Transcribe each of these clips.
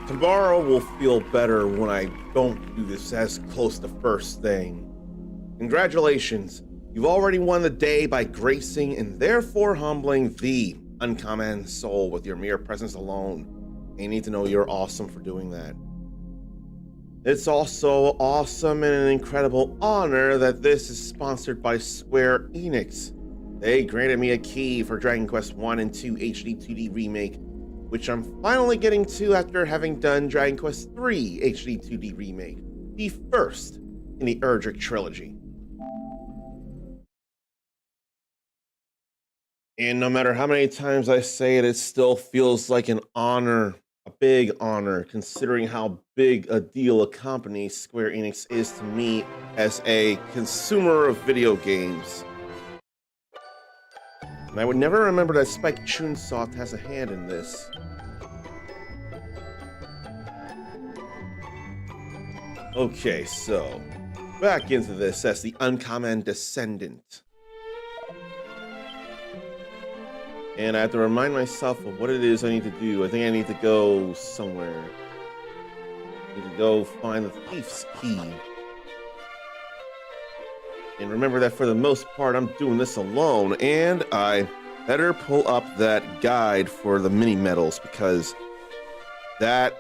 Tomorrow will feel better when I don't do this as close to first thing. Congratulations, you've already won the day by gracing and therefore humbling the uncommon soul with your mere presence alone. And you need to know you're awesome for doing that. It's also awesome and an incredible honor that this is sponsored by Square Enix. They granted me a key for Dragon Quest 1 and 2 HD 2D Remake, which I'm finally getting to after having done Dragon Quest 3 HD 2D Remake, the first in the ERDRICK trilogy. And no matter how many times I say it, it still feels like an honor, a big honor, considering how big a deal a company Square Enix is to me as a consumer of video games. And I would never remember that Spike Chunsoft has a hand in this. Okay, so back into this as the uncommon descendant. And I have to remind myself of what it is I need to do. I think I need to go somewhere. I need to go find the thief's key. And remember that for the most part, I'm doing this alone. And I better pull up that guide for the mini medals, because that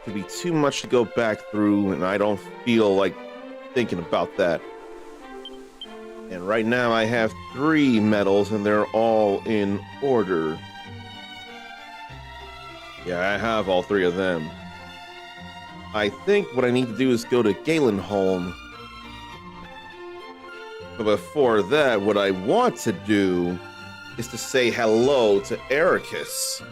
could be too much to go back through, and I don't feel like thinking about that. And right now I have 3 medals, and they're all in order. Yeah, I have all 3 of them. I think what I need to do is go to Galenholm. But before that, what I want to do is to say hello to Ericus.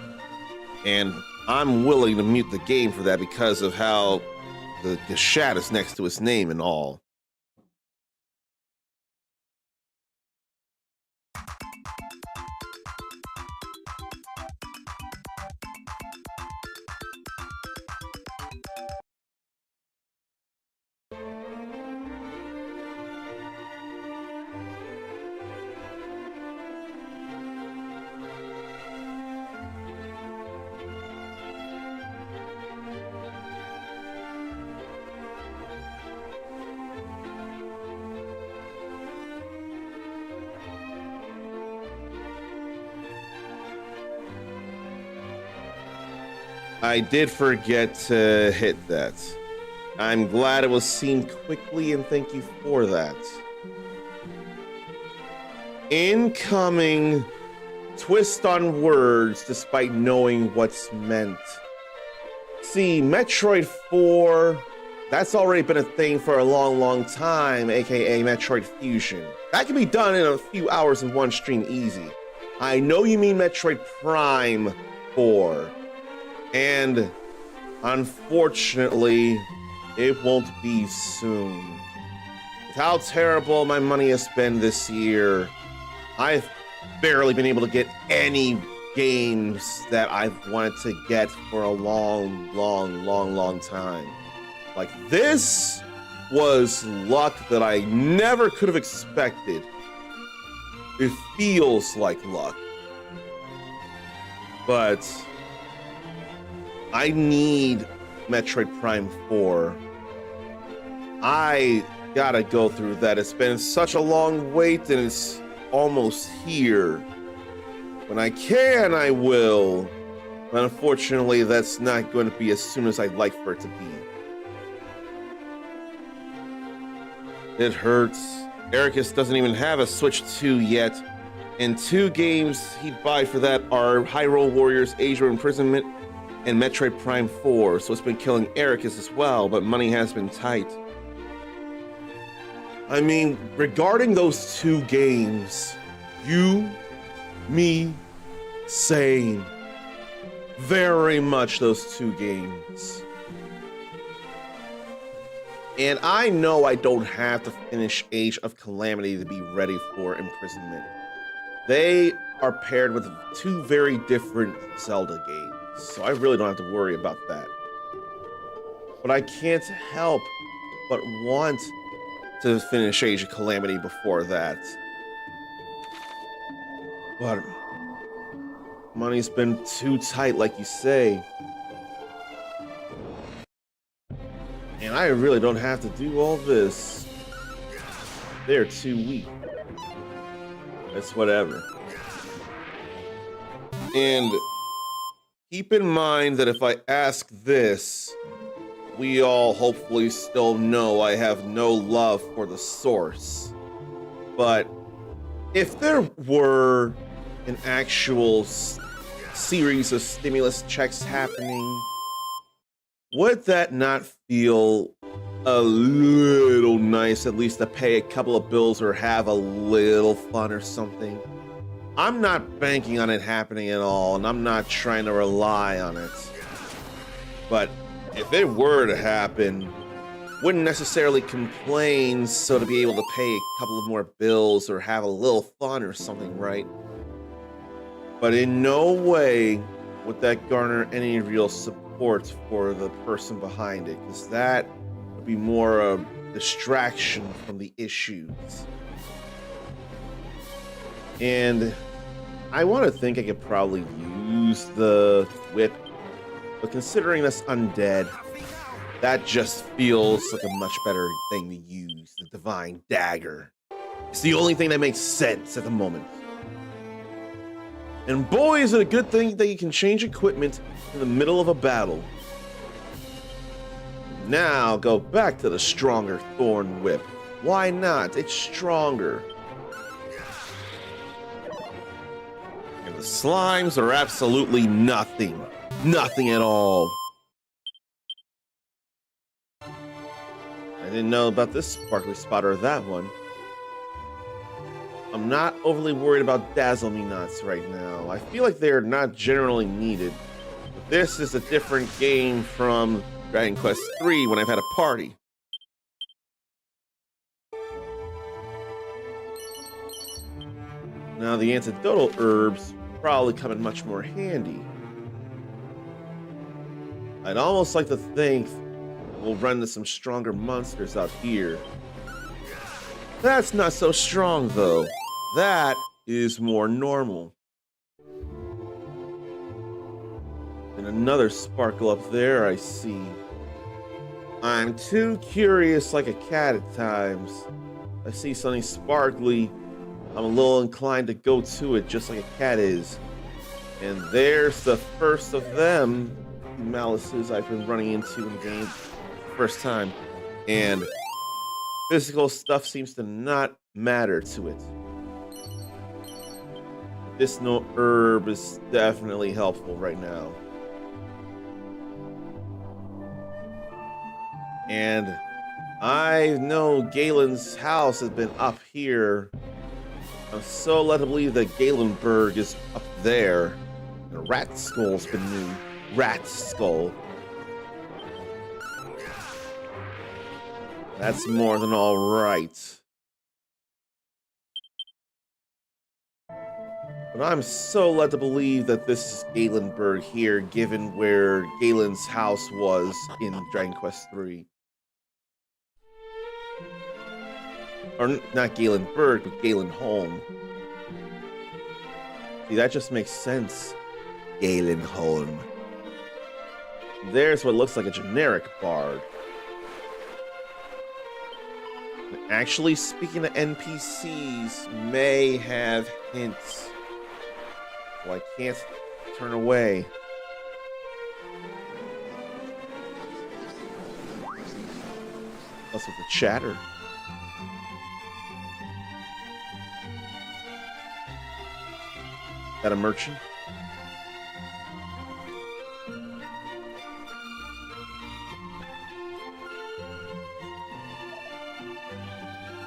And I'm willing to mute the game for that because of how the Gashat is next to his name and all. I did forget to hit that. I'm glad it was seen quickly, and thank you for that. Incoming twist on words despite knowing what's meant. See, Metroid 4, that's already been a thing for a long time, aka Metroid Fusion. That can be done in a few hours in one stream easy. I know you mean Metroid Prime 4. And unfortunately, it won't be soon. With how terrible my money has been this year, I've barely been able to get any games that I've wanted to get for a long time. Like, this was luck that I never could have expected. It feels like luck. But I need Metroid Prime 4. I gotta go through that. It's been such a long wait, and it's almost here. When I can, I will. But unfortunately, that's not going to be as soon as I'd like for it to be. It hurts. Ericus doesn't even have a Switch 2 yet. And 2 games he'd buy for that are Hyrule Warriors Age of Imprisonment and Metroid Prime 4, so it's been killing Ericus as well, but money has been tight. I mean, regarding those 2 games, you, me, same. Very much those 2 games. And I know I don't have to finish Age of Calamity to be ready for Imprisonment. They are paired with 2 very different Zelda games. So I really don't have to worry about that. But I can't help but want to finish Age of Calamity before that. But money's been too tight, like you say. And I really don't have to do all this. They're too weak. It's whatever. And keep in mind that if I ask this, we all hopefully still know I have no love for the source. But if there were an actual series of stimulus checks happening, would that not feel a little nice, at least to pay a couple of bills or have a little fun or something? I'm not banking on it happening at all, and I'm not trying to rely on it. But if it were to happen, wouldn't necessarily complain so to be able to pay a couple of more bills or have a little fun or something, right? But in no way would that garner any real support for the person behind it, because that would be more a distraction from the issues. And I want to think I could probably use the whip, but considering that's undead, that just feels like a much better thing to use. The divine dagger. It's the only thing that makes sense at the moment. And boy, is it a good thing that you can change equipment in the middle of a battle. Now go back to the stronger thorn whip. Why not? It's stronger. And the slimes are absolutely nothing. Nothing at all. I didn't know about this sparkly spot or that one. I'm not overly worried about Dazzle Me Nuts right now. I feel like they're not generally needed. But this is a different game from Dragon Quest III when I've had a party. Now the antidotal herbs probably come in much more handy. I'd almost like to think we'll run into some stronger monsters out here. That's not so strong though. That is more normal. And another sparkle up there I see. I'm too curious like a cat at times. I see something sparkly, I'm a little inclined to go to it just like a cat is. And there's the first of them malices I've been running into in the game first time. And physical stuff seems to not matter to it. Medicinal herb is definitely helpful right now. And I know Galen's house has been up here. I'm so led to believe that Galenberg is up there. And Rat Skull's been new. Rat Skull. That's more than all right. But I'm so led to believe that this is Galenberg here, given where Galen's house was in Dragon Quest III. Or not Galenberg, but Galenholm. See, that just makes sense. Galenholm. There's what looks like a generic bard. Actually, speaking to NPCs may have hints. Well, I can't turn away. Plus with the chatter. That a merchant?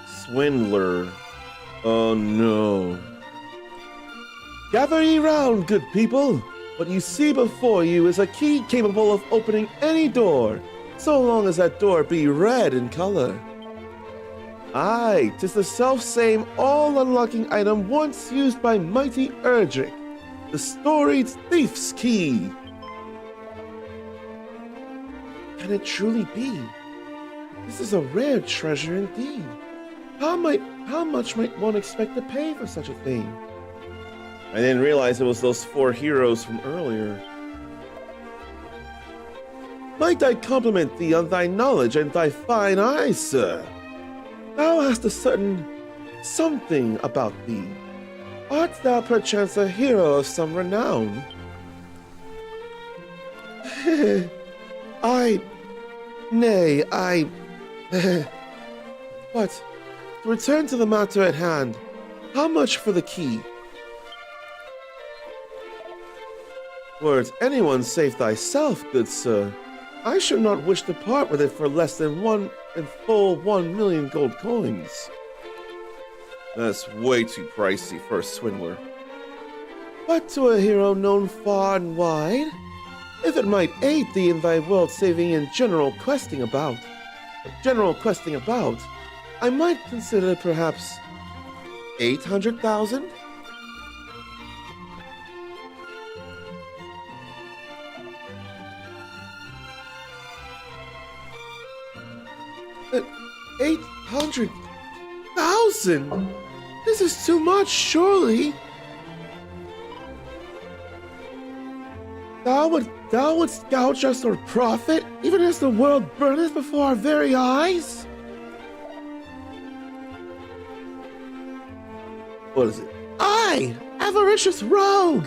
Swindler. Oh no. Gather ye round, good people. What you see before you is a key capable of opening any door, so long as that door be red in color. Aye, 'tis the self-same all-unlocking item once used by mighty ERDRICK, the storied thief's key. Can it truly be? This is a rare treasure indeed. How much might one expect to pay for such a thing? I didn't realize it was those 4 heroes from earlier. Might I compliment thee on thy knowledge and thy fine eyes, sir? Thou hast a certain something about thee. Art thou perchance a hero of some renown? I. But, to return to the matter at hand, how much for the key? Were it anyone save thyself, good sir, I should not wish to part with it for less than 1,000,000 gold coins. That's way too pricey for a swindler. But to a hero known far and wide, if it might aid thee in thy world-saving and general questing about, I might consider perhaps 800,000? But 800,000? This is too much, surely. Thou wouldst gouge us for profit, even as the world burneth before our very eyes? What is it? I, avaricious rogue!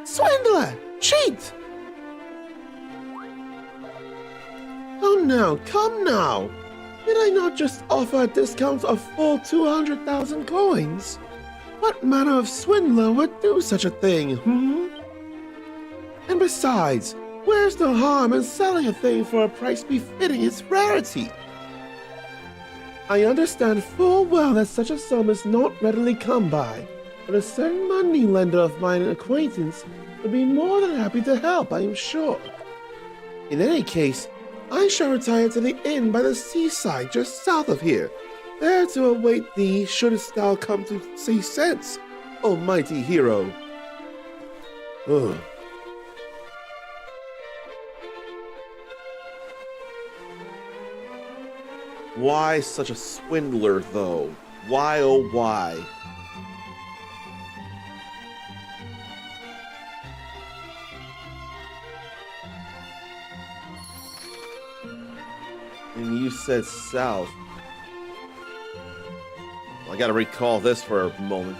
Swindler! Cheat! Oh no, come now! Did I not just offer a discount of full 200,000 coins? What manner of swindler would do such a thing, And besides, where's the harm in selling a thing for a price befitting its rarity? I understand full well that such a sum is not readily come by, but a certain money lender of mine acquaintance would be more than happy to help, I am sure. In any case, I shall retire to the inn by the seaside just south of here, there to await thee shouldst thou come to see sense, O mighty hero. Ugh. Why such a swindler, though? Why, oh why? And you said south. Well, I gotta recall this for a moment.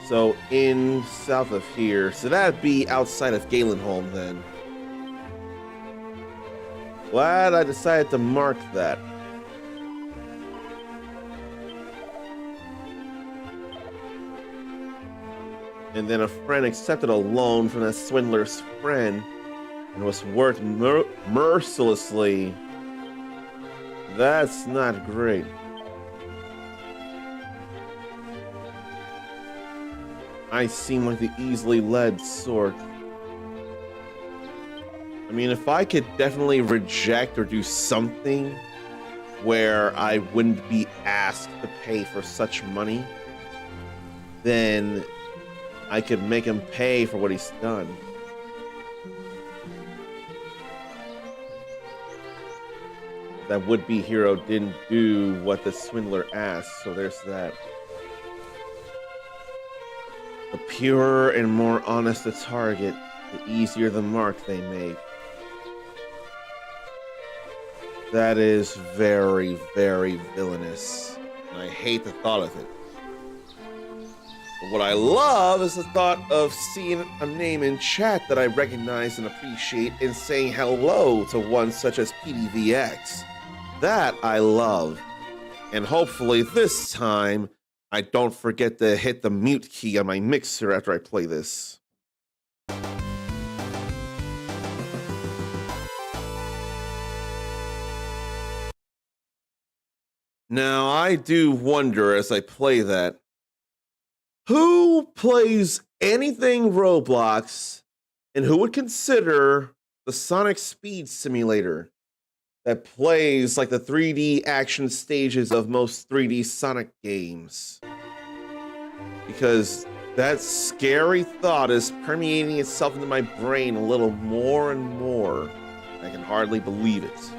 So, in south of here, so that'd be outside of Galenholm then. Glad I decided to mark that. And then a friend accepted a loan from that swindler's friend and was worked mercilessly. That's not great. I seem like the easily led sort. I mean, if I could definitely reject or do something where I wouldn't be asked to pay for such money, then I could make him pay for what he's done. That would-be hero didn't do what the swindler asked, so there's that. The purer and more honest the target, the easier the mark they make. That is very, very villainous, and I hate the thought of it. But what I love is the thought of seeing a name in chat that I recognize and appreciate and saying hello to one such as PDVX. That I love. And hopefully this time, I don't forget to hit the mute key on my mixer after I play this. Now, I do wonder as I play that, who plays anything Roblox and who would consider the Sonic Speed Simulator that plays like the 3D action stages of most 3D Sonic games? Because that scary thought is permeating itself into my brain a little more and more. I can hardly believe it.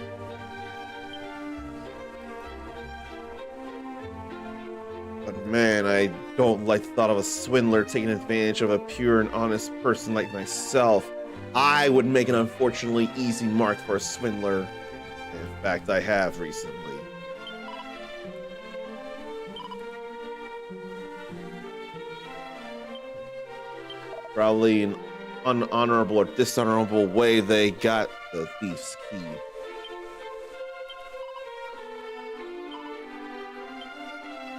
But man, I don't like the thought of a swindler taking advantage of a pure and honest person like myself. I would make an unfortunately easy mark for a swindler. In fact, I have recently. Probably an unhonorable or dishonorable way they got the thief's key.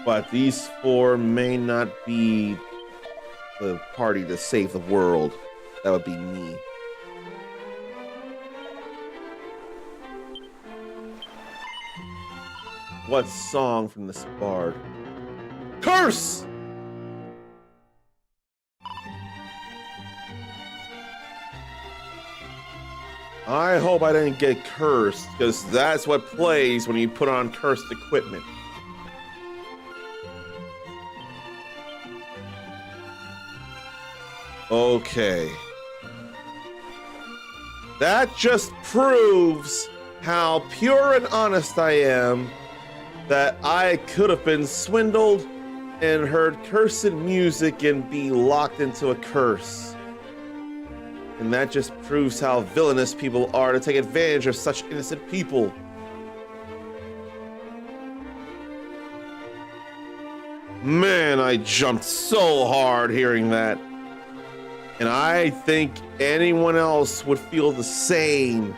But these four may not be the party to save the world. That would be me. What song from this bard? Curse! I hope I didn't get cursed, because that's what plays when you put on cursed equipment. Okay. That just proves how pure and honest I am, that I could have been swindled and heard cursed music and be locked into a curse. And that just proves how villainous people are to take advantage of such innocent people. Man, I jumped so hard hearing that. And I think anyone else would feel the same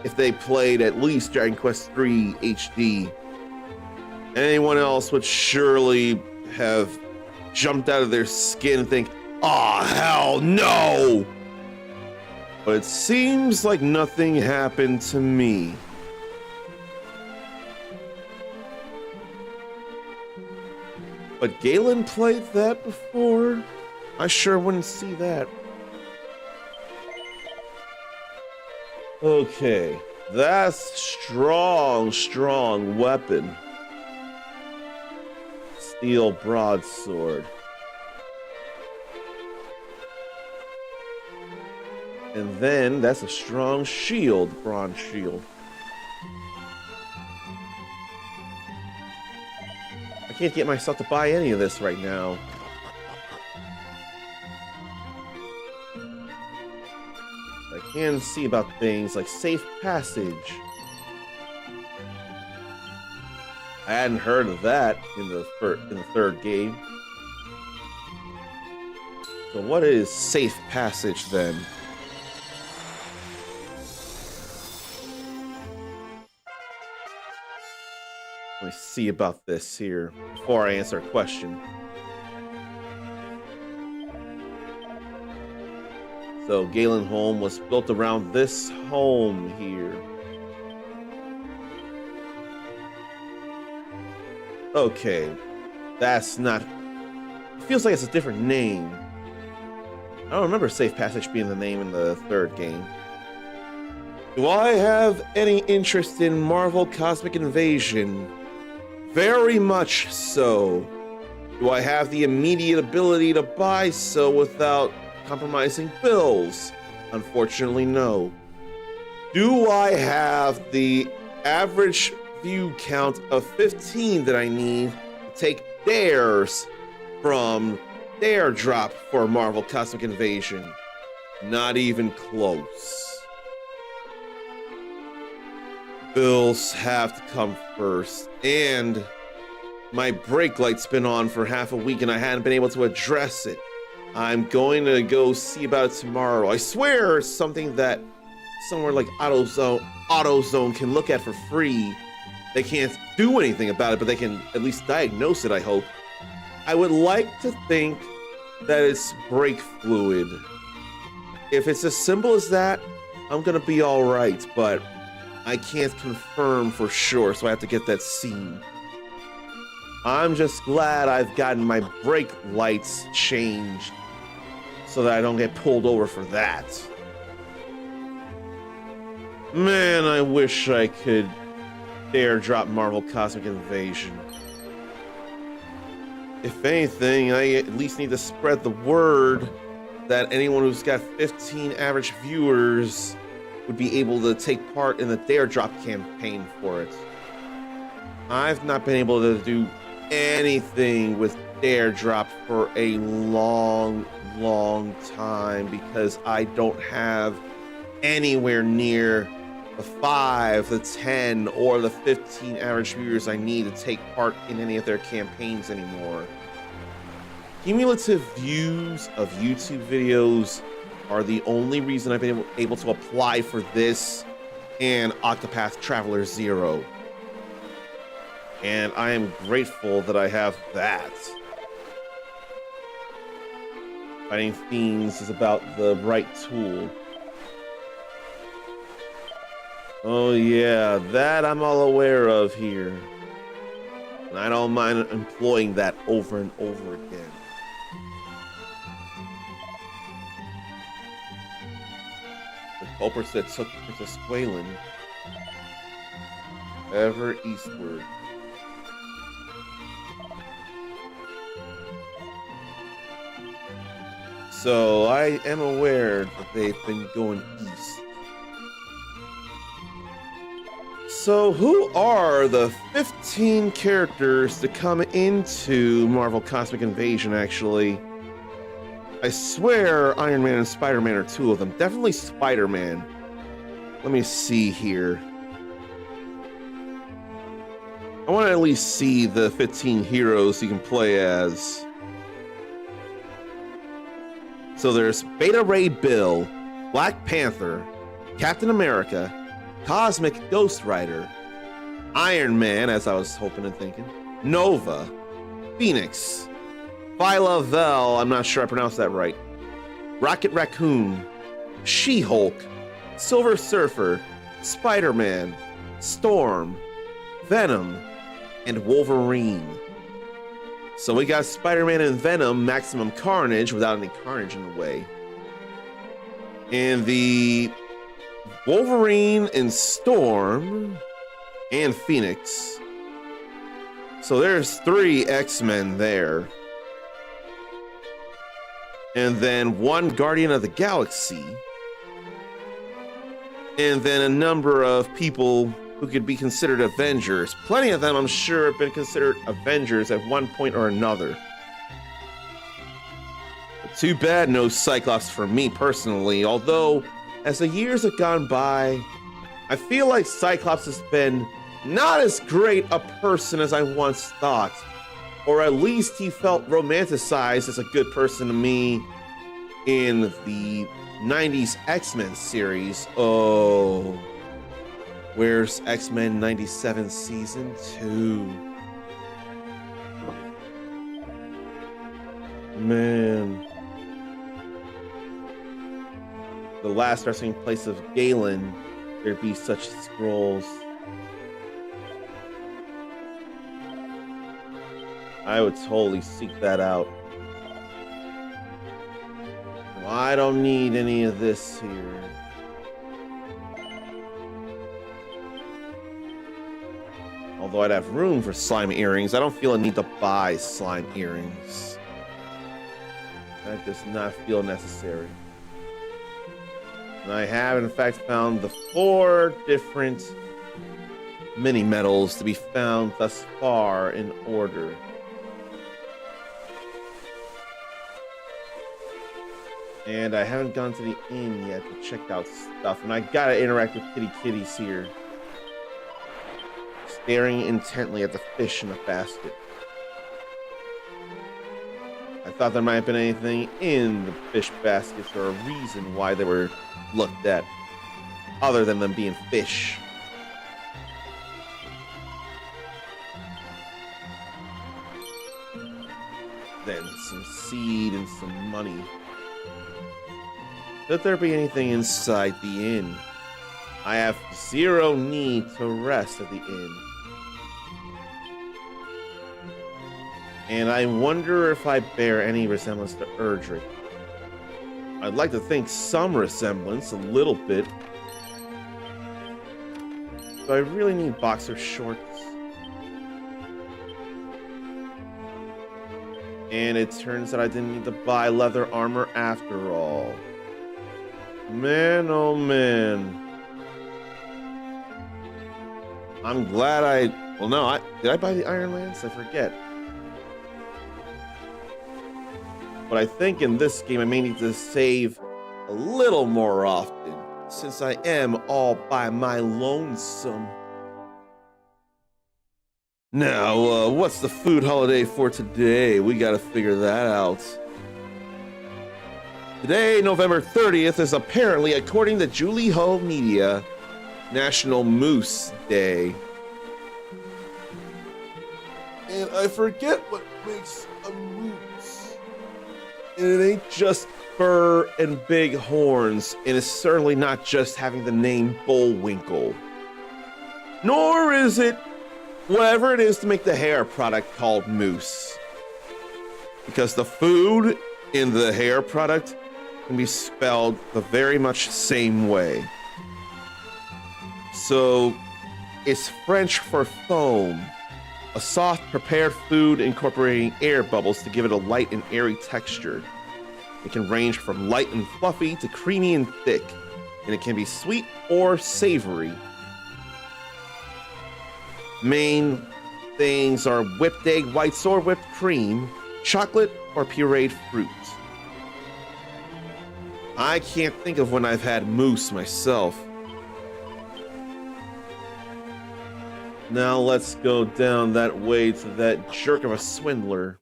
if they played at least Dragon Quest III HD. Anyone else would surely have jumped out of their skin and think, "Aw, hell no!" But it seems like nothing happened to me. But Galen played that before? I sure wouldn't see that. Okay, that's strong weapon. Steel broadsword. And then that's a strong shield, bronze shield. I can't get myself to buy any of this right now. I can see about things like safe passage. I hadn't heard of that in the third game. So what is safe passage then? Let me see about this here before I answer a question. So Galen home was built around this home here. Okay, that's not... It feels like it's a different name. I don't remember Safe Passage being the name in the third game. Do I have any interest in Marvel Cosmic Invasion? Very much so. Do I have the immediate ability to buy so without compromising bills? Unfortunately, no. Do I have the average view count of 15 that I need to take dares from Dare Drop for Marvel Cosmic Invasion? Not even close. Bills have to come first, and my brake light's been on for half a week and I hadn't been able to address it. I'm going to go see about it tomorrow. I swear it's something that somewhere like AutoZone can look at for free. They can't do anything about it, but they can at least diagnose it, I hope. I would like to think that it's brake fluid. If it's as simple as that, I'm gonna be all right, but I can't confirm for sure, so I have to get that seen. I'm just glad I've gotten my brake lights changed so that I don't get pulled over for that. Man, I wish I could dare drop Marvel Cosmic Invasion. If anything, I at least need to spread the word that anyone who's got 15 average viewers would be able to take part in the Dare Drop campaign for it. I've not been able to do anything with ERDRICK for a long time because I don't have anywhere near the 5, the 10, or the 15 average viewers I need to take part in any of their campaigns anymore. Cumulative views of YouTube videos are the only reason I've been able to apply for this and Octopath Traveler 0. And I am grateful that I have that. Fighting Fiends is about the right tool. Oh yeah, that I'm all aware of here. And I don't mind employing that over and over again. The culprits that took Princess Gwalen ever eastward. So I am aware that they've been going east. So who are the 15 characters to come into Marvel Cosmic Invasion, actually? I swear Iron Man and Spider-Man are 2 of them. Definitely Spider-Man. Let me see here. I want to at least see the 15 heroes you can play as. So there's Beta Ray Bill, Black Panther, Captain America, Cosmic Ghost Rider, Iron Man, as I was hoping and thinking, Nova, Phoenix, Phyla Vel, I'm not sure I pronounced that right, Rocket Raccoon, She-Hulk, Silver Surfer, Spider-Man, Storm, Venom, and Wolverine. So we got Spider-Man and Venom, maximum carnage without any carnage in the way. And the Wolverine and Storm and Phoenix. So there's 3 X-Men there. And then 1 Guardian of the Galaxy. And then a number of people who could be considered Avengers. Plenty of them, I'm sure, have been considered Avengers at one point or another. But too bad no Cyclops for me personally, although as the years have gone by, I feel like Cyclops has been not as great a person as I once thought. Or at least he felt romanticized as a good person to me in the 90s X-Men series. Oh, where's X-Men 97 Season 2? Man. The last resting place of Galen, there'd be such scrolls. I would totally seek that out. Well, I don't need any of this here. Although I'd have room for slime earrings, I don't feel a need to buy slime earrings. That does not feel necessary. And I have, in fact, found the 4 different mini medals to be found thus far in order. And I haven't gone to the inn yet to check out stuff. And I gotta interact with kitties here. Staring intently at the fish in the basket. I thought there might have been anything in the fish baskets or a reason why they were looked at, other than them being fish. Then some seed and some money. Could there be anything inside the inn? I have 0 need to rest at the inn. And I wonder if I bear any resemblance to ERDRICK. I'd like to think some resemblance, a little bit. Do I really need boxer shorts? And it turns out I didn't need to buy leather armor after all. Man, oh man. I'm glad well no, did I buy the Iron Lance? I forget. But I think in this game I may need to save a little more often, since I am all by my lonesome. Now, what's the food holiday for today? We gotta figure that out. Today, November 30th, is apparently, according to Julie Ho Media, National Moose Day. And I forget what makes a moose. And it ain't just fur and big horns, and it's certainly not just having the name Bullwinkle. Nor is it whatever it is to make the hair product called mousse. Because the food in the hair product can be spelled the very much same way. So it's French for foam, a soft prepared food incorporating air bubbles to give it a light and airy texture. It can range from light and fluffy to creamy and thick, and it can be sweet or savory. Main things are whipped egg whites or whipped cream, chocolate, or pureed fruit. I can't think of when I've had mousse myself. Now let's go down that way to that jerk of a swindler.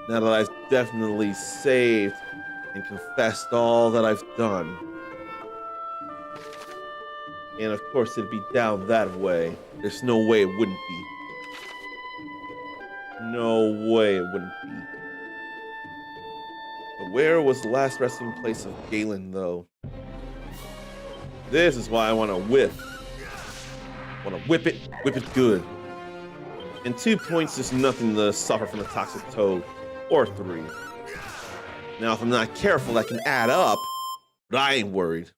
Now that I've definitely saved and confessed all that I've done. And of course it'd be down that way. There's no way it wouldn't be. No way it wouldn't be. But where was the last resting place of Galen, though? This is why I want to whip. I want to whip it good. And 2 points is nothing to suffer from the toxic toad, or 3. Now, if I'm not careful, that can add up, but I ain't worried.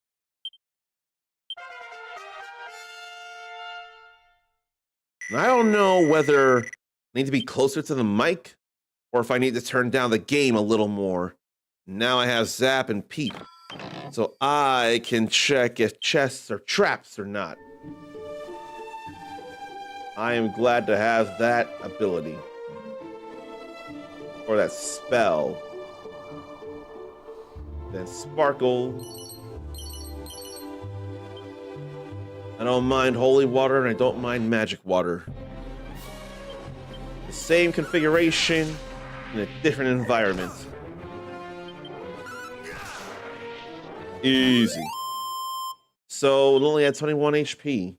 And I don't know whether I need to be closer to the mic, or if I need to turn down the game a little more. Now I have Zap and Peep, so I can check if chests are traps or not. I am glad to have that ability. Or that spell. Then Sparkle. I don't mind holy water and I don't mind magic water. The same configuration in a different environment. Easy. So it only had 21 HP.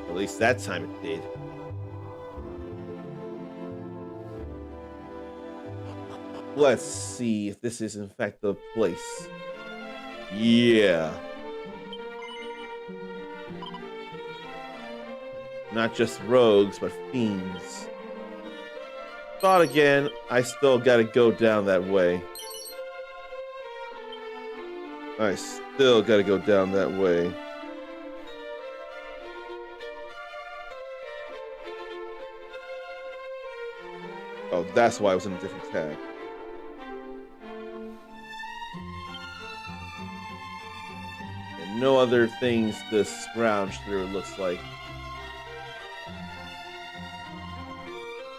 At least that time it did. Let's see if this is in fact the place. Yeah. Not just rogues, but fiends. Thought again, I still gotta go down that way. I still gotta go down that way. Oh, that's why I was in a different tab. And no other things to scrounge through, it looks like.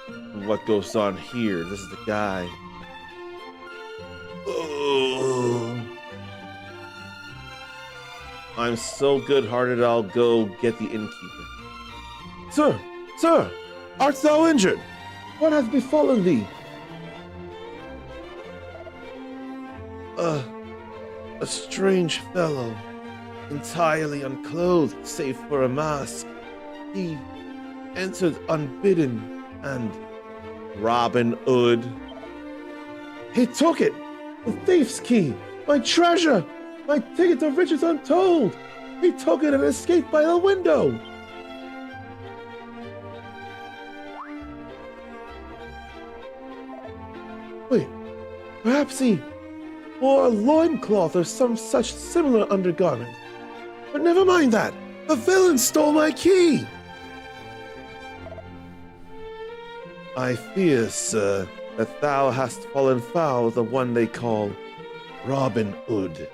And what goes on here? This is the guy. Oh. I'm so good-hearted, I'll go get the innkeeper. Sir, art thou injured? What has befallen thee? A strange fellow, entirely unclothed save for a mask. He entered unbidden and Robin Hood. He took it! The thief's key! My treasure! My ticket to riches untold! He took it and escaped by the window! Wait, perhaps he wore a loincloth or some such similar undergarment. But never mind that! The villain stole my key! I fear, sir, that thou hast fallen foul of the one they call Robin Hood.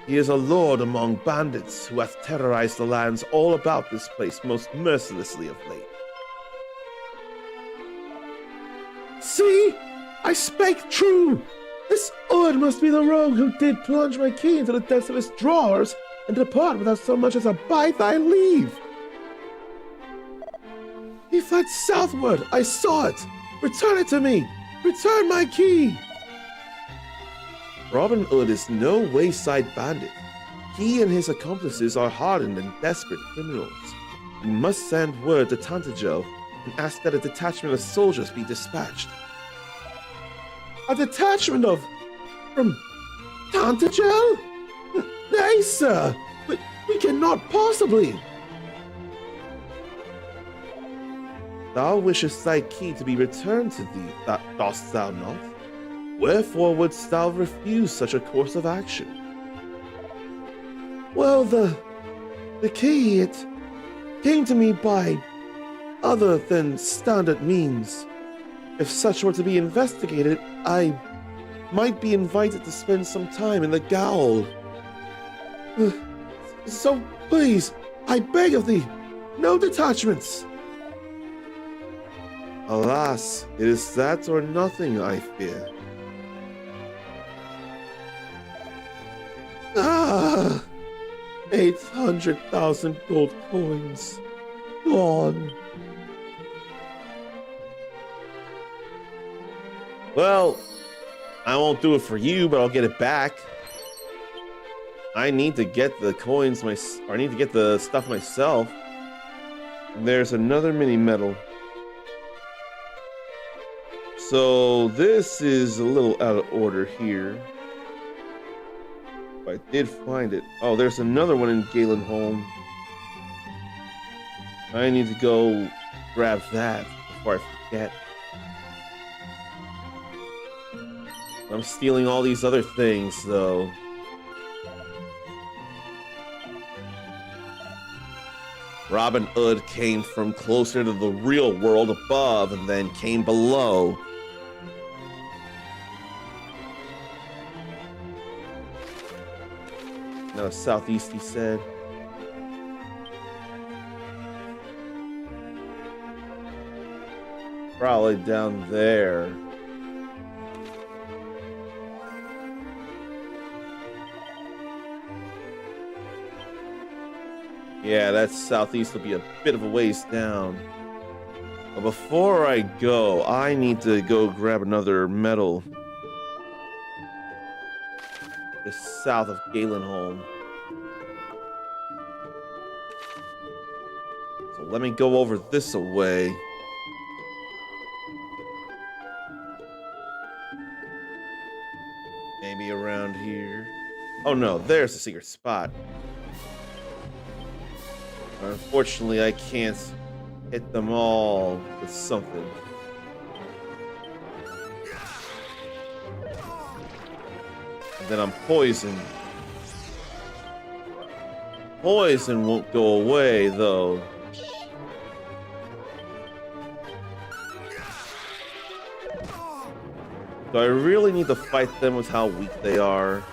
He is a lord among bandits who hath terrorized the lands all about this place most mercilessly of late. See? I spake true! This Odd must be the rogue who did plunge my key into the depths of his drawers and depart without so much as a by thy leave. He fled southward. I saw it. Return it to me. Return my key. Robin Hood is no wayside bandit. He and his accomplices are hardened and desperate criminals. You must send word to Tantagel and ask that a detachment of soldiers be dispatched. A detachment of... from Tantagel? Nay, sir. We cannot possibly. Thou wishest thy key to be returned to thee, dost thou not? Wherefore wouldst thou refuse such a course of action? Well, the key, it came to me by other than standard means. If such were to be investigated, I might be invited to spend some time in the gaol. So please, I beg of thee, no detachments. Alas, it is that or nothing, I fear. 800,000 gold coins. Gone. Well, I won't do it for you, but I'll get it back. I need to get the coins I need to get the stuff myself. There's another mini medal. So this is a little out of order here. I did find it. Oh, there's another one in Galenholm. I need to go grab that before I forget. I'm stealing all these other things, though. Robin Hood came from closer to the real world above and then came below. No, southeast, he said. Probably down there. Yeah, that southeast will be a bit of a ways down. But before I go, I need to go grab another medal. Just south of Galenholm. So let me go over this way. Maybe around here. Oh no, there's the secret spot. Unfortunately, I can't hit them all with something. And then I'm poisoned. Poison won't go away, though. Do I really need to fight them with how weak they are?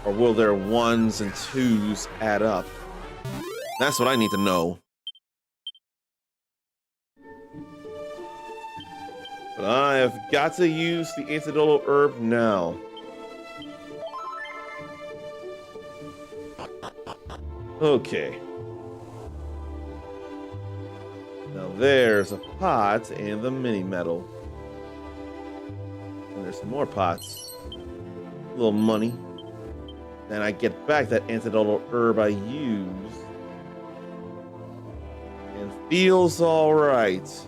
Or will their ones and twos add up? That's what I need to know. But I have got to use the antidotal herb now. Okay. Now there's a pot and the mini medal. And there's some more pots. A little money. Then I get back that antidotal herb I used. And feels alright.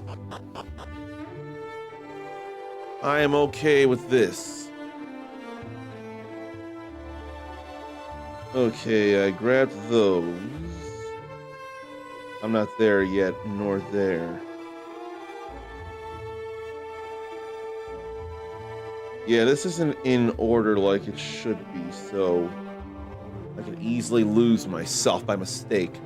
I am okay with this. Okay, I grabbed those. I'm not there yet, nor there. Yeah, this isn't in order like it should be, so I could easily lose myself by mistake.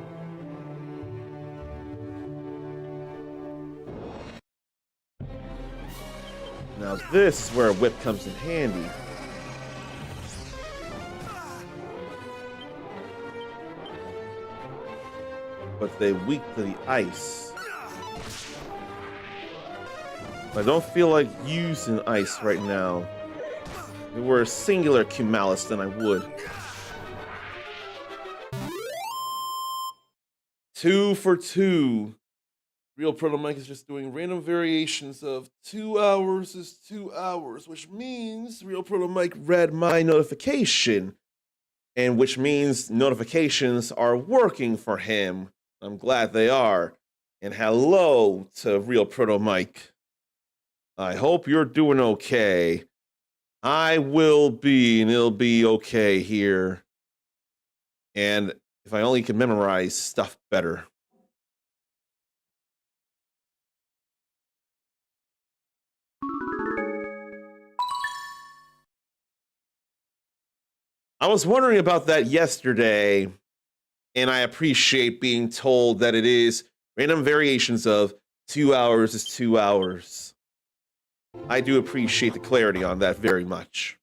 Now this is where a whip comes in handy. But they weak to the ice. I don't feel like using ice right now. If it were a singular Cumalis, then I would. 2 for 2. Real Proto Mike is just doing random variations of 2 hours is 2 hours, which means Real Proto Mike read my notification, and which means notifications are working for him. I'm glad they are. And hello to Real Proto Mike. I hope you're doing okay. I will be, and it'll be okay here. And if I only can memorize stuff better. I was wondering about that yesterday, and I appreciate being told that it is random variations of 2 hours is 2 hours. I do appreciate the clarity on that very much.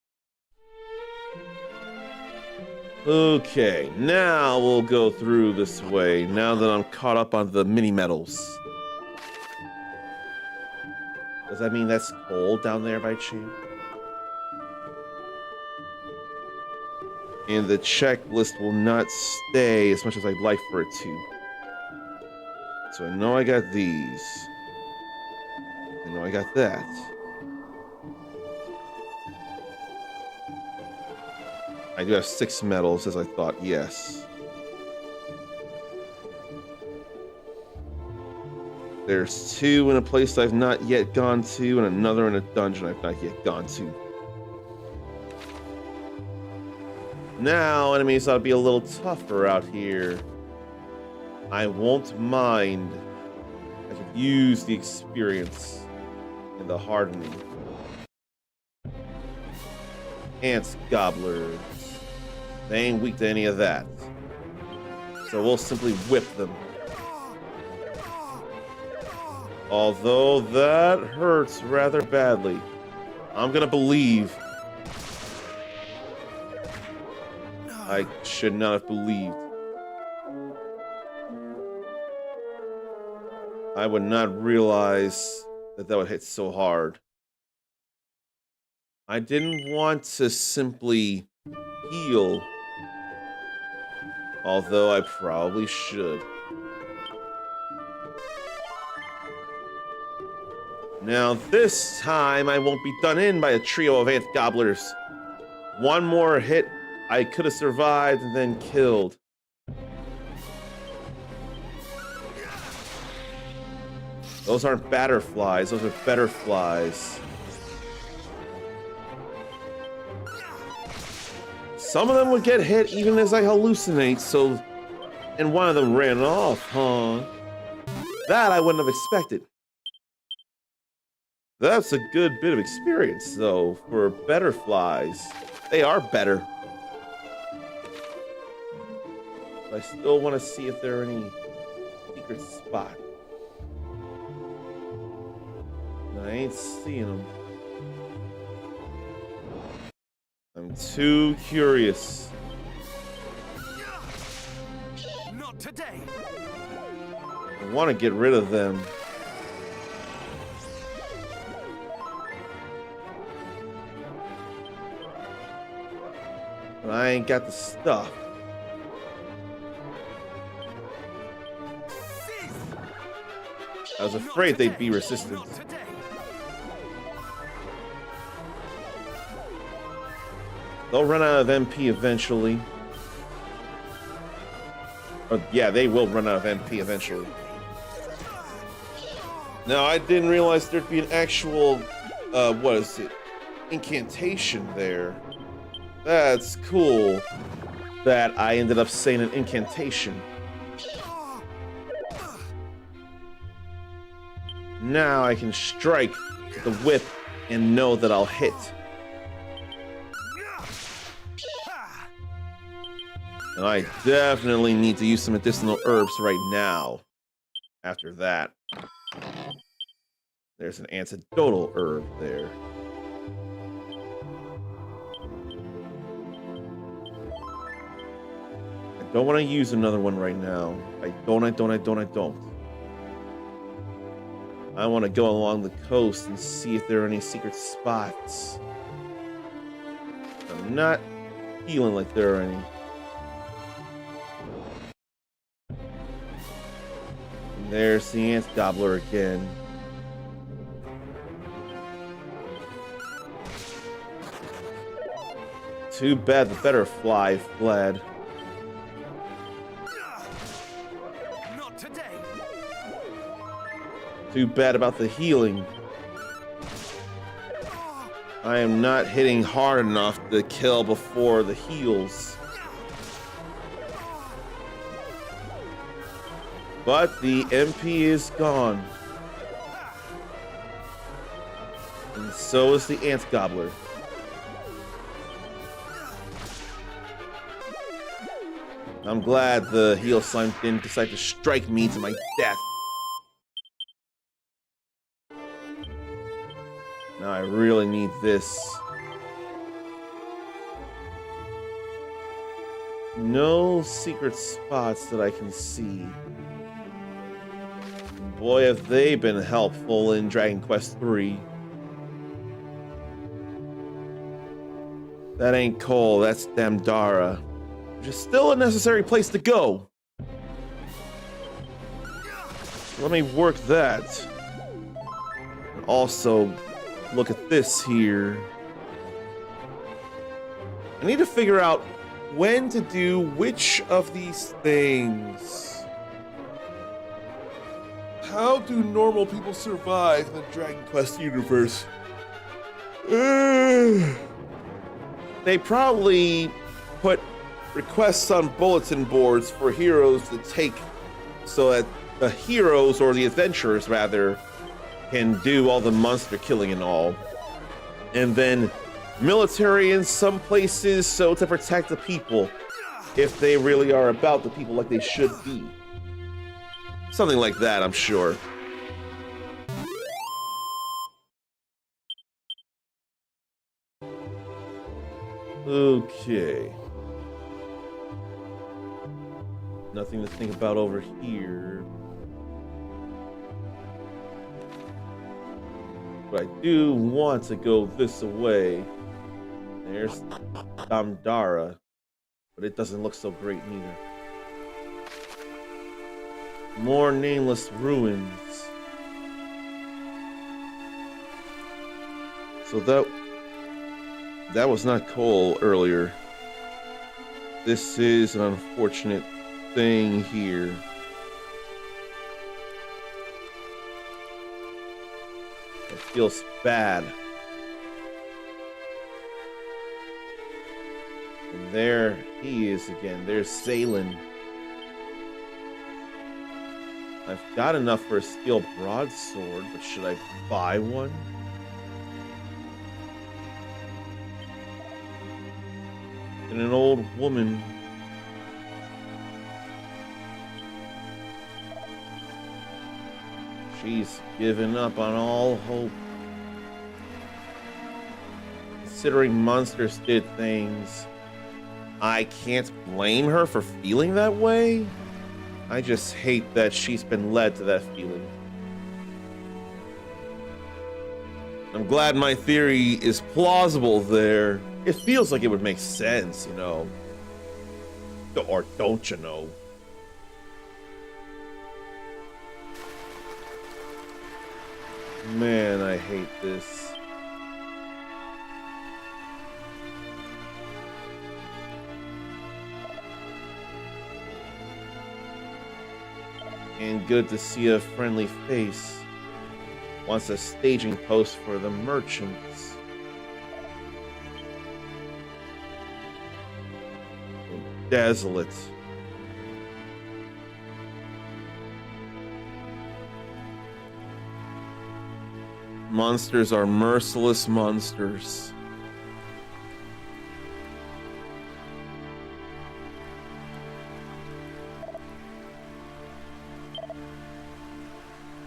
Okay, now we'll go through this way, now that I'm caught up on the mini medals. Does that mean that's cold down there by chance? And the checklist will not stay as much as I'd like for it to. So I know I got these. I know I got that. I do have 6 medals, as I thought, yes. There's 2 in a place I've not yet gone to, and another in a dungeon I've not yet gone to. Now, enemies ought to be a little tougher out here. I won't mind. I could use the experience and the hardening. Ants, gobblers. They ain't weak to any of that. So we'll simply whip them. Although that hurts rather badly. I'm gonna believe. I should not have believed. I would not realize that that would hit so hard. I didn't want to simply heal, although I probably should. Now this time I won't be done in by a trio of ant gobblers. One more hit, I could have survived and then killed. Those aren't batterflies, those are better flies. Some of them would get hit even as I hallucinate, so... And one of them ran off, huh? That I wouldn't have expected. That's a good bit of experience, though, for better flies. They are better. But I still want to see if there are any secret spots. I ain't seeing them. I'm too curious. Not today. I want to get rid of them. But I ain't got the stuff. I was afraid they'd be resistant. They'll run out of MP eventually. Or, yeah, they will run out of MP eventually. Now, I didn't realize there'd be an actual, what is it? Incantation there. That's cool that I ended up saying an incantation. Now I can strike with the whip and know that I'll hit. And I definitely need to use some medicinal herbs right now. After that. There's an antidotal herb there. I don't want to use another one right now. I don't. I want to go along the coast and see if there are any secret spots. I'm not feeling like there are any. And there's the ant gobbler again. Too bad the butterfly fled. Not today. Too bad about the healing. I am not hitting hard enough to kill before the heals. But the MP is gone. And so is the ant gobbler. I'm glad the heal slime didn't decide to strike me to my death. Now I really need this. No secret spots that I can see. Boy, have they been helpful in Dragon Quest III. That ain't Cole, that's Damdara. Which is still a necessary place to go. Let me work that. And also, look at this here. I need to figure out when to do which of these things. How do normal people survive in the Dragon Quest universe? They probably put requests on bulletin boards for heroes to take so that the heroes, or the adventurers rather, can do all the monster killing and all. And then military in some places so to protect the people, if they really are about the people like they should be. Something like that, I'm sure. Okay. Nothing to think about over here. But I do want to go this way. There's Damdara, but it doesn't look so great neither. More nameless ruins. So that was not Cole earlier. This is an unfortunate thing here. It feels bad. And there he is again. There's Zaylen. I've got enough for a steel broadsword, but should I buy one? And an old woman. She's given up on all hope. Considering monsters did things, I can't blame her for feeling that way. I just hate that she's been led to that feeling. I'm glad my theory is plausible there. It feels like it would make sense, you know. Or don't you know? Man, I hate this. And good to see a friendly face. Wants a staging post for the merchants. Desolate. Monsters are merciless monsters.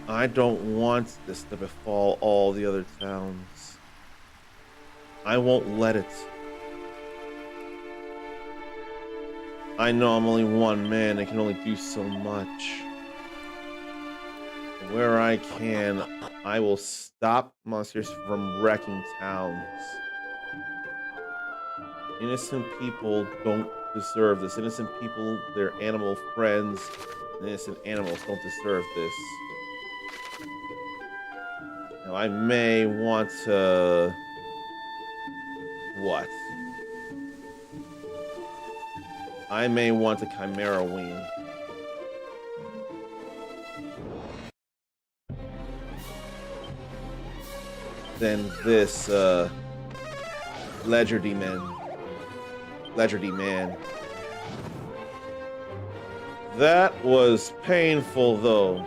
I don't want this to befall all the other towns. I won't let it. I know I'm only one man and can only do so much. where I can, I will stop monsters from wrecking towns. Innocent people don't deserve this. Innocent people, their animal friends, and innocent animals don't deserve this. Now, I may want to... What? I may want a Chimera Wing. Then this, Ledgerdy Man. That was painful, though.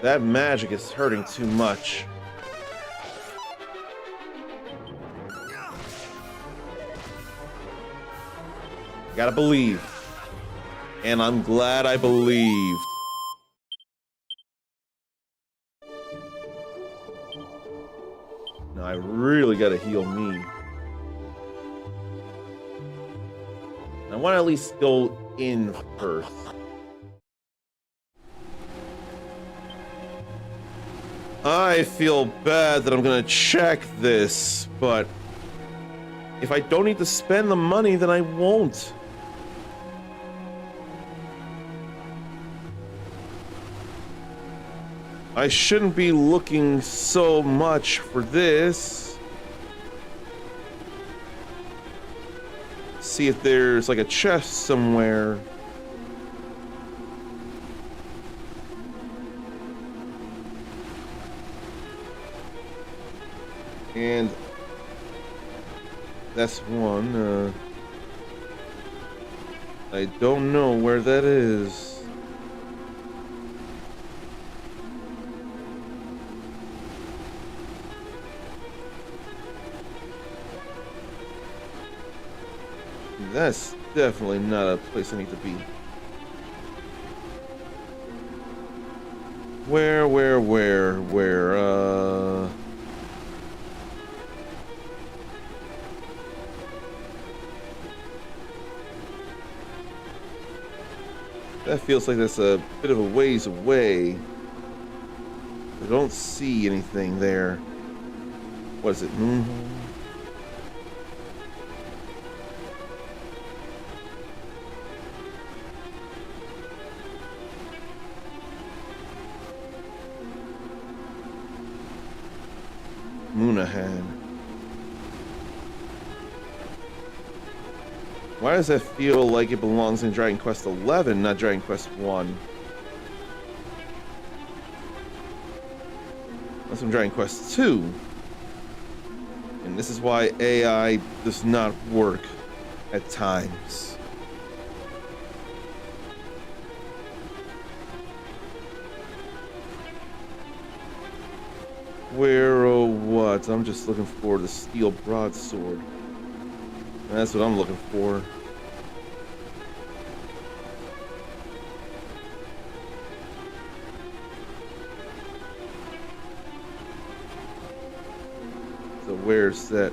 That magic is hurting too much. Gotta believe. And I'm glad I believed. Now I really gotta heal me. I want to at least go in first. I feel bad that I'm gonna check this, but if I don't need to spend the money, then I won't. I shouldn't be looking so much for this. See if there's like a chest somewhere. And that's one. I don't know where that is. That's definitely not a place I need to be. Where? That feels like that's a bit of a ways away. I don't see anything there. What is it? Moonahan. Why does that feel like it belongs in Dragon Quest XI, not Dragon Quest I? That's from Dragon Quest II. And this is why AI does not work at times. Where or what? I'm just looking for the steel broadsword. That's what I'm looking for. So where's that?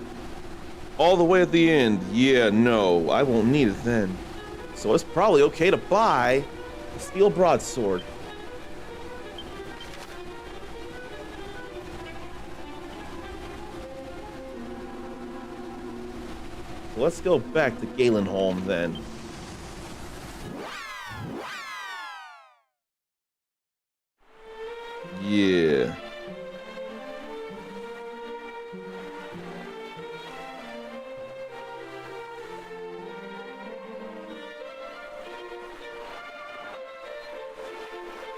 All the way at the end. Yeah, no, I won't need it then. So it's probably okay to buy a steel broadsword. Let's go back to Galenholm then. Yeah.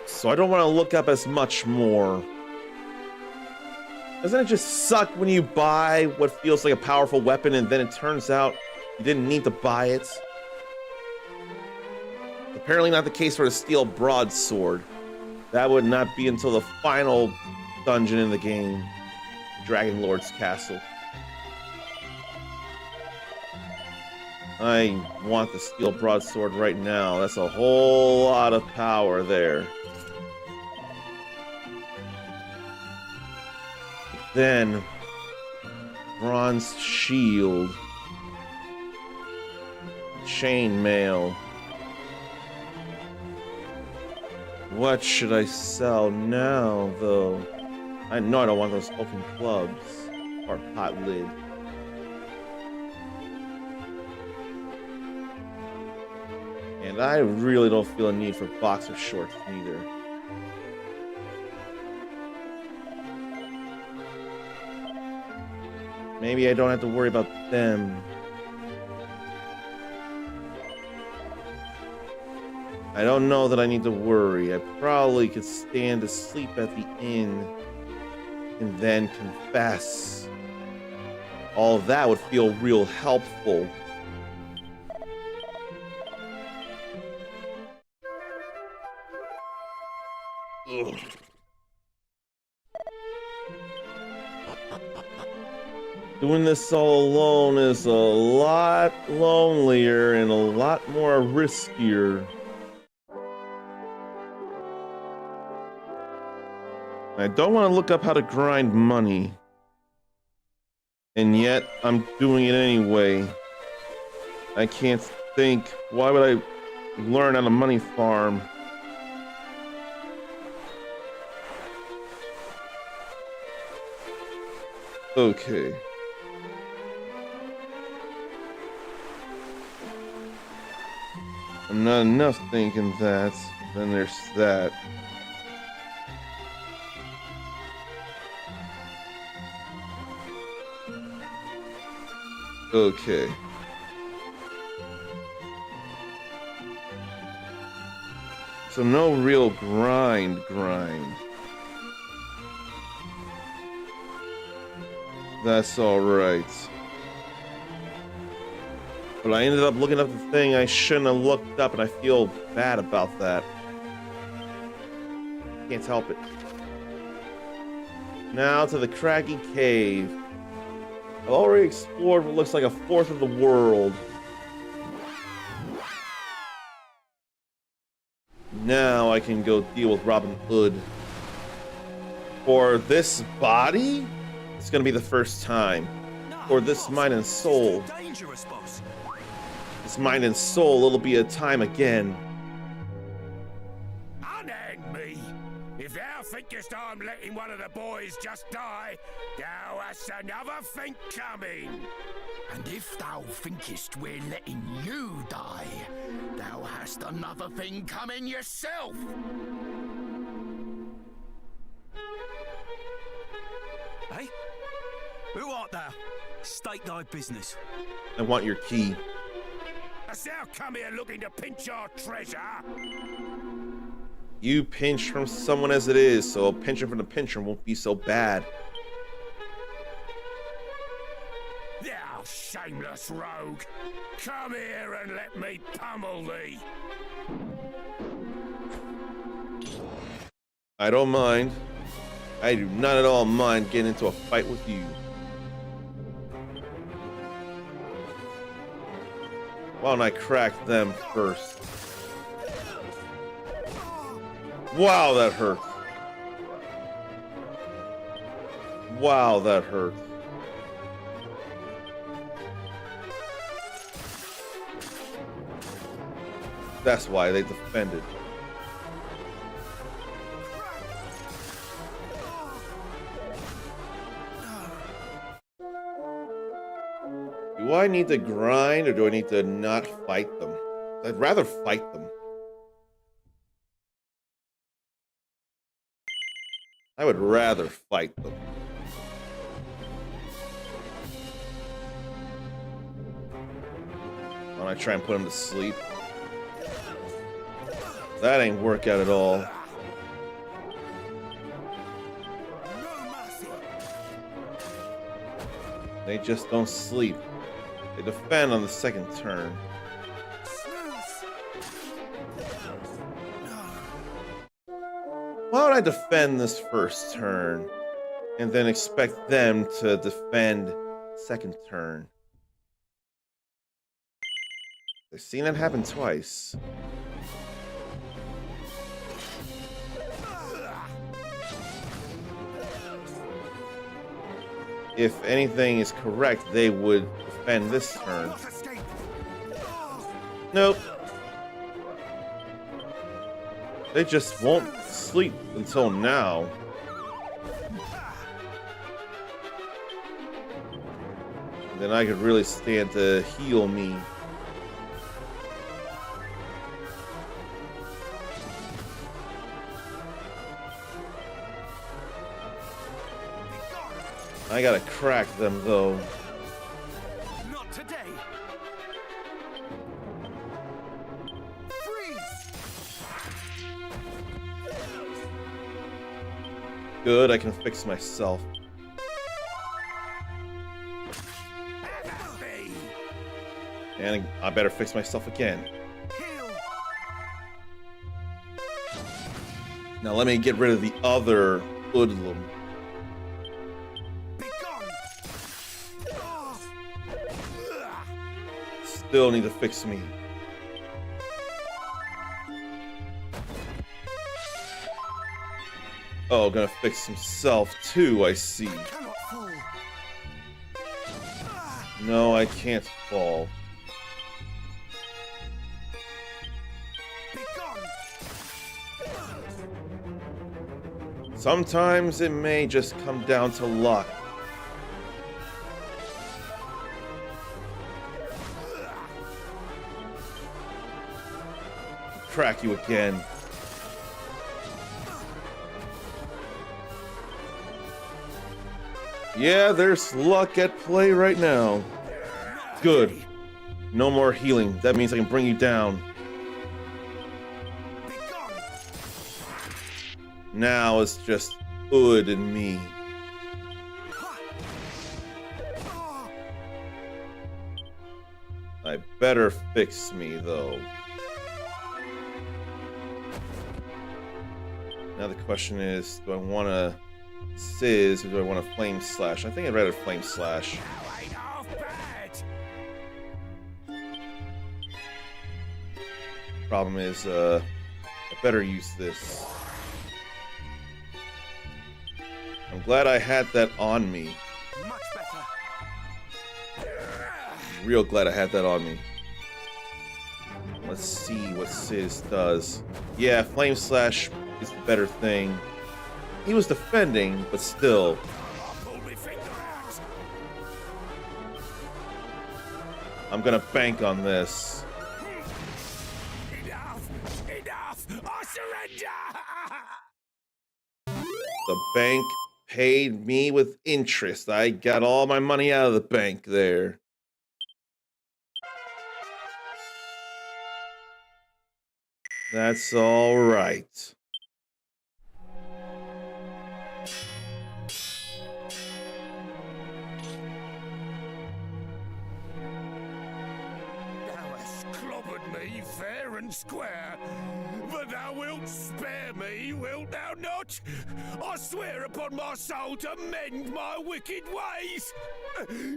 So I don't want to look up as much more. Doesn't it just suck when you buy what feels like a powerful weapon and then it turns out you didn't need to buy it? Apparently not the case for a steel broadsword. That would not be until the final dungeon in the game, Dragon Lord's Castle. I want the steel broadsword right now. That's a whole lot of power there. Then, bronze shield, chainmail. What should I sell now, though? I know I don't want those open clubs or pot lid. And I really don't feel a need for boxer shorts either. Maybe I don't have to worry about them. I don't know that I need to worry. I probably could stand to sleep at the inn and then confess. All of that would feel real helpful. Ugh. Doing this all alone is a lot lonelier and a lot more riskier. I don't want to look up how to grind money. And yet, I'm doing it anyway. I can't think. Why would I learn on a money farm? Okay. I'm not enough thinking that. Then there's that. Okay. So no real grind. That's alright. But I ended up looking up the thing I shouldn't have looked up, and I feel bad about that. Can't help it. Now to the craggy cave. I've already explored what looks like a fourth of the world. Now I can go deal with Robin Hood. For this body, it's gonna be the first time. For this mind and soul. This mind and soul, it'll be a time again. Unhand me! If thou thinkest I'm letting one of the boys just die, thou hast another thing coming. And if thou thinkest we're letting you die, thou hast another thing coming yourself. Hey? Who art thou? State thy business. I want your key. Hast thou come here looking to pinch our treasure? You pinch from someone as it is, so pinching from the pincher won't be so bad. Thou shameless rogue! Come here and let me pummel thee! I don't mind. I do not at all mind getting into a fight with you. Why don't I crack them first? Wow, that hurt. Wow, that hurt. That's why they defended. Do I need to grind or do I need to not fight them? I'd rather fight them. I would rather fight them. Why don't I try and put him to sleep? That ain't work out at all. They just don't sleep. They defend on the second turn. Why would I defend this first turn and then expect them to defend second turn? I've seen that happen twice. If anything is correct, they would defend this turn. Nope. They just won't sleep until now. Then I could really stand to heal me. I gotta crack them though. Not today. Freeze. Good, I can fix myself. And I better fix myself again. Now let me get rid of the other hoodlum. Still need to fix me. Oh, gonna fix himself too, I see. No, I can't fall. Sometimes it may just come down to luck. Crack you again. Yeah, there's luck at play right now. Good. No more healing. That means I can bring you down. Now it's just Ud and me. I better fix me, though. Now the question is, do I want to Sizz or do I want to Flame Slash? I think I'd rather Flame Slash. Problem is, I better use this. I'm glad I had that on me. Much better. Real glad I had that on me. Let's see what Sizz does. Yeah, Flame Slash is the better thing. He was defending, but still. I'm gonna bank on this. Enough! I surrender! The bank paid me with interest. I got all my money out of the bank there. That's all right. Thou hast clobbered me fair and square, but thou wilt spare me, wilt thou not? I swear upon my soul to mend my wicked ways.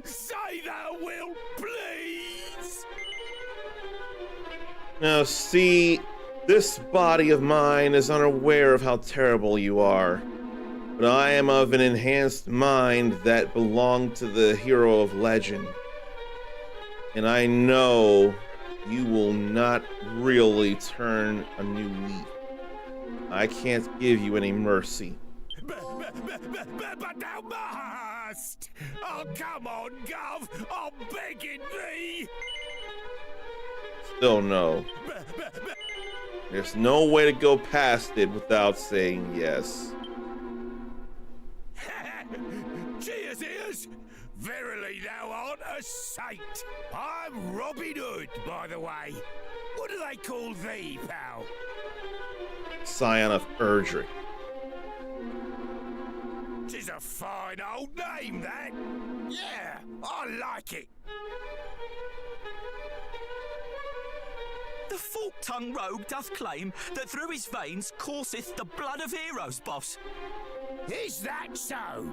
Say thou wilt, please. Now see, this body of mine is unaware of how terrible you are, but I am of an enhanced mind that belonged to the hero of legend. And I know you will not really turn a new leaf. I can't give you any mercy. But thou must! Oh, come on, Gov! I'm begging thee! Still no. There's no way to go past it without saying yes. Cheers, ears! Verily thou art a saint. I'm Robin Hood, by the way. What do they call thee, pal? Scion of ERDRICK. 'Tis a fine old name, that. Yeah, I like it. The fork-tongued rogue doth claim that through his veins courseth the blood of heroes, boss. Is that so?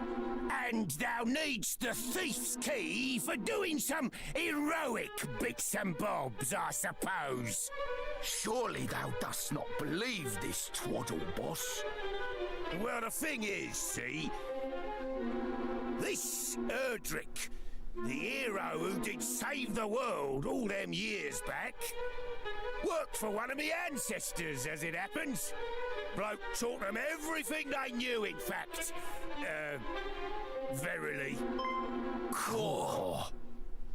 And thou needst the thief's key for doing some heroic bits and bobs, I suppose. Surely thou dost not believe this twaddle, boss. Well, the thing is, see, this ERDRICK The hero who did save the world all them years back. Worked for one of me ancestors, as it happens. Bloke taught them everything they knew, in fact. Verily. Cool.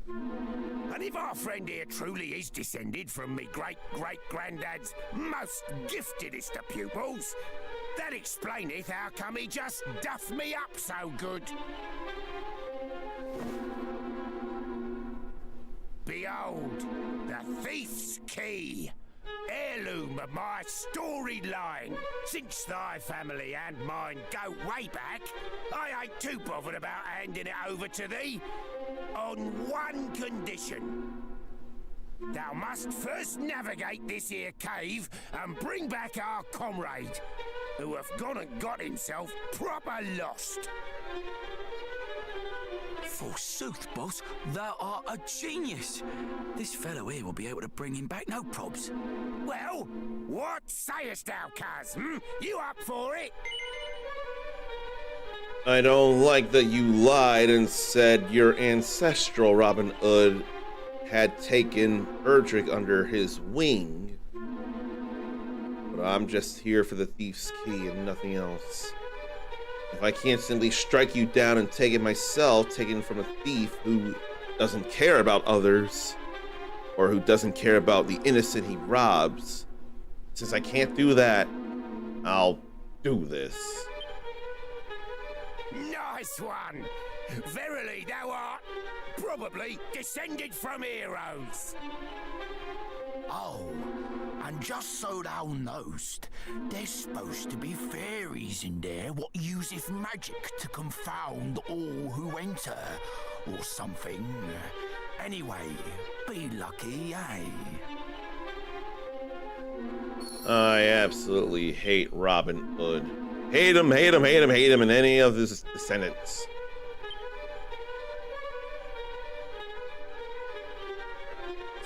And if our friend here truly is descended from me great-great-granddad's most giftedest of pupils, that explaineth how come he just duffed me up so good. Behold, the thief's key, heirloom of my storied line. Since thy family and mine go way back, I ain't too bothered about handing it over to thee, on one condition. Thou must first navigate this here cave and bring back our comrade, who hath gone and got himself proper lost. Forsooth, boss, thou art a genius. This fellow here will be able to bring him back, no probs. Well, what sayest thou, cuz? You up for it? I don't like that you lied and said your ancestral Robin Hood had taken ERDRICK under his wing. But I'm just here for the thief's key and nothing else. If I can't simply strike you down and take it myself, taken from a thief who doesn't care about others, or who doesn't care about the innocent he robs, since I can't do that, I'll do this. Nice one! Verily thou art probably descended from heroes. Oh, and just so thou knowst, there's supposed to be fairies in there what useth magic to confound all who enter, or something. Anyway, be lucky, eh? I absolutely hate Robin Hood. Hate him, hate him, hate him, hate him, and any of his descendants.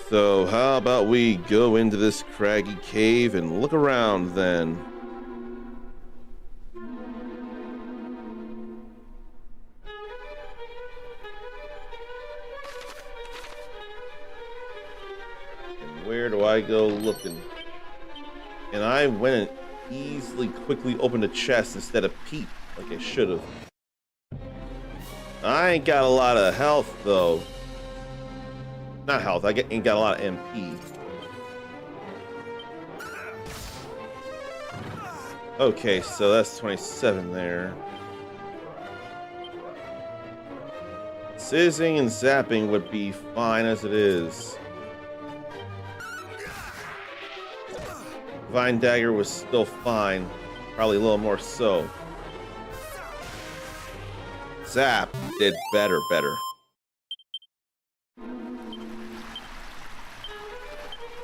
So how about we go into this craggy cave and look around then? And where do I go looking? And I went and easily, quickly opened a chest instead of peep like I should have. I ain't got a lot of health though. Not health, ain't got a lot of MP. Okay, so that's 27 there. Sizzing and zapping would be fine as it is. Vine Dagger was still fine, probably a little more so. Zap did better.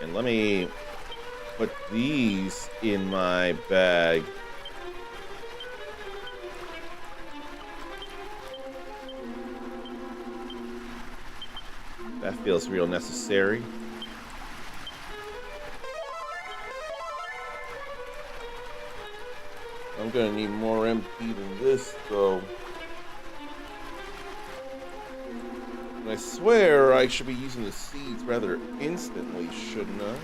And let me put these in my bag. That feels real necessary. I'm gonna need more MP than this, though. And I swear I should be using the seeds rather instantly, shouldn't I?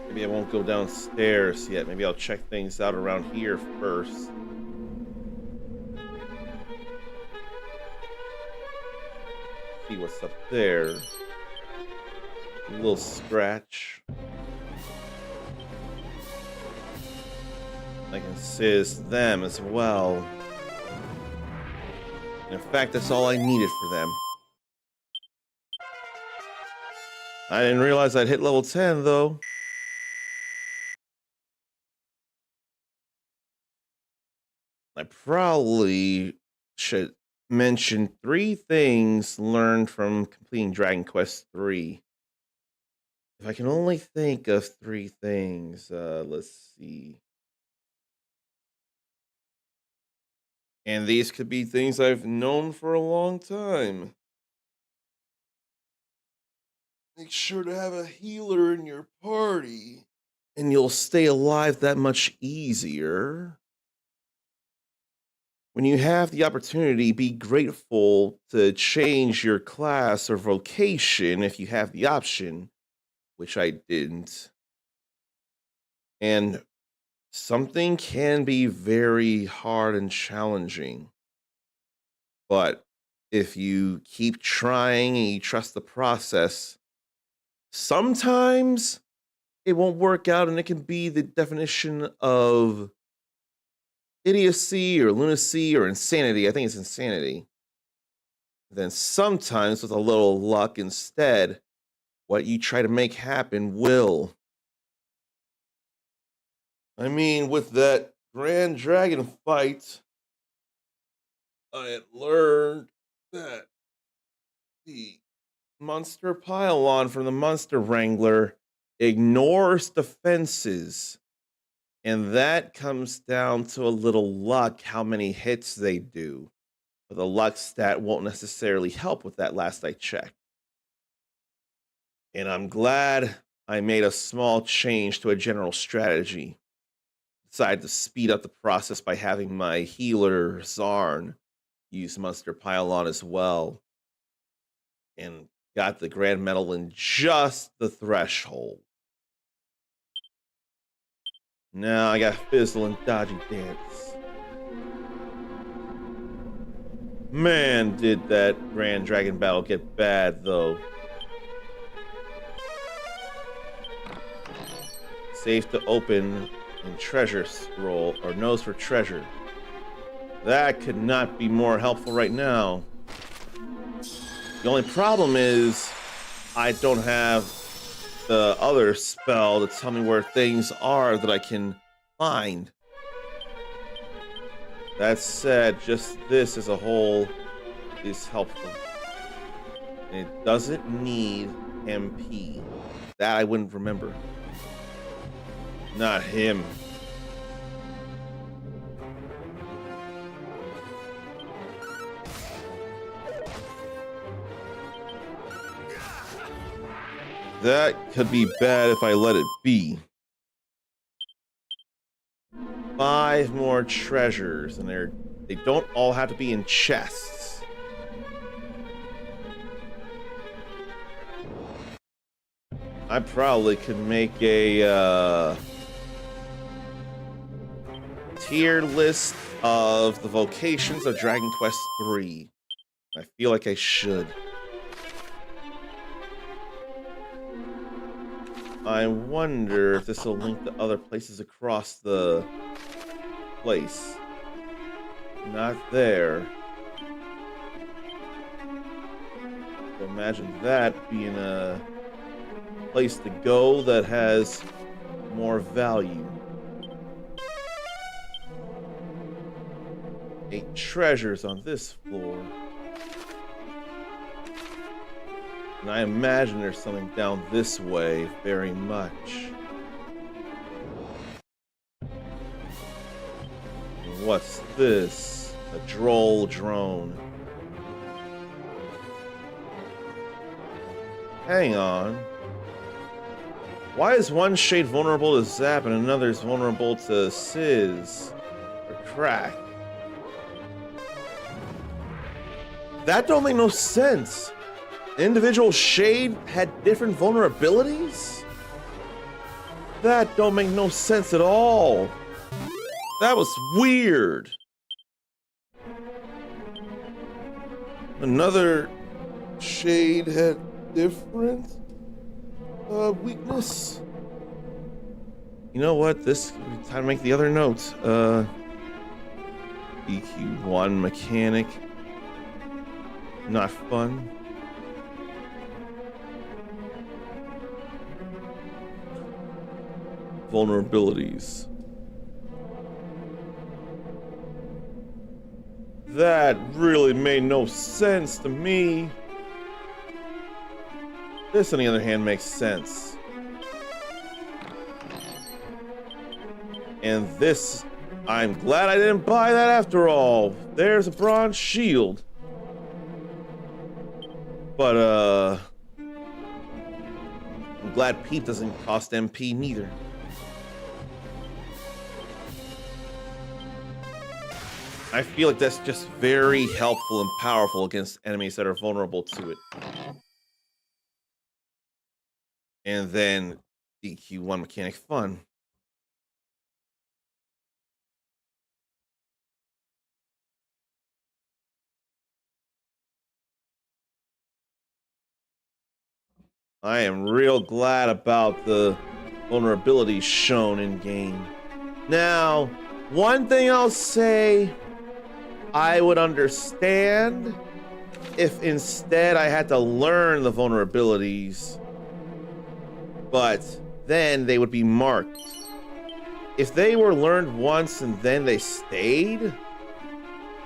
Maybe I won't go downstairs yet. Maybe I'll check things out around here first. See what's up there. A little scratch. I can sizz them as well. In fact, that's all I needed for them. I didn't realize I'd hit level 10 though. I probably should mention 3 things learned from completing Dragon Quest III. If I can only think of 3 things, let's see. And these could be things I've known for a long time. Make sure to have a healer in your party, and you'll stay alive that much easier. When you have the opportunity, be grateful to change your class or vocation if you have the option, which I didn't. And something can be very hard and challenging. But if you keep trying and you trust the process, sometimes it won't work out and it can be the definition of idiocy or lunacy or insanity. I think it's insanity. Then sometimes with a little luck instead, what you try to make happen will. I mean, with that Grand Dragon fight, I had learned that the monster pylon from the Monster Wrangler ignores defenses. And that comes down to a little luck, how many hits they do. But the luck stat won't necessarily help with that last I checked. And I'm glad I made a small change to a general strategy. Decided to speed up the process by having my healer, Zarn, use Monster Pylon as well. And got the Grand Medal in just the threshold. Now I got Fizzle and Dodgy Dance. Man, did that Grand Dragon battle get bad, though. Safe to open and treasure scroll, or nose for treasure. That could not be more helpful right now. The only problem is I don't have the other spell to tell me where things are that I can find. That said, just this as a whole is helpful. And it doesn't need MP. That I wouldn't remember. Not him. That could be bad if I let it be. 5 more treasures, and they don't all have to be in chests. I probably could make a tier list of the vocations of Dragon Quest III. I feel like I should. I wonder if this will link to other places across the place. Not there. So imagine that being a place to go that has more value. 8 treasures on this floor. And I imagine there's something down this way very much. And what's this? A droll drone. Hang on. Why is one shade vulnerable to zap and another is vulnerable to sizz or crack? That don't make no sense. Individual shade had different vulnerabilities? That don't make no sense at all. That was weird. Another shade had different weakness. You know what? This time to make the other notes. EQ1 mechanic. Not fun. Vulnerabilities. That really made no sense to me. This, on the other hand, makes sense. And this, I'm glad I didn't buy that after all. There's a bronze shield. But, I'm glad Pete doesn't cost MP neither. I feel like that's just very helpful and powerful against enemies that are vulnerable to it. And then DQ1 mechanic fun. I am real glad about the vulnerabilities shown in game. Now, one thing I'll say, I would understand if instead I had to learn the vulnerabilities, but then they would be marked. If they were learned once and then they stayed,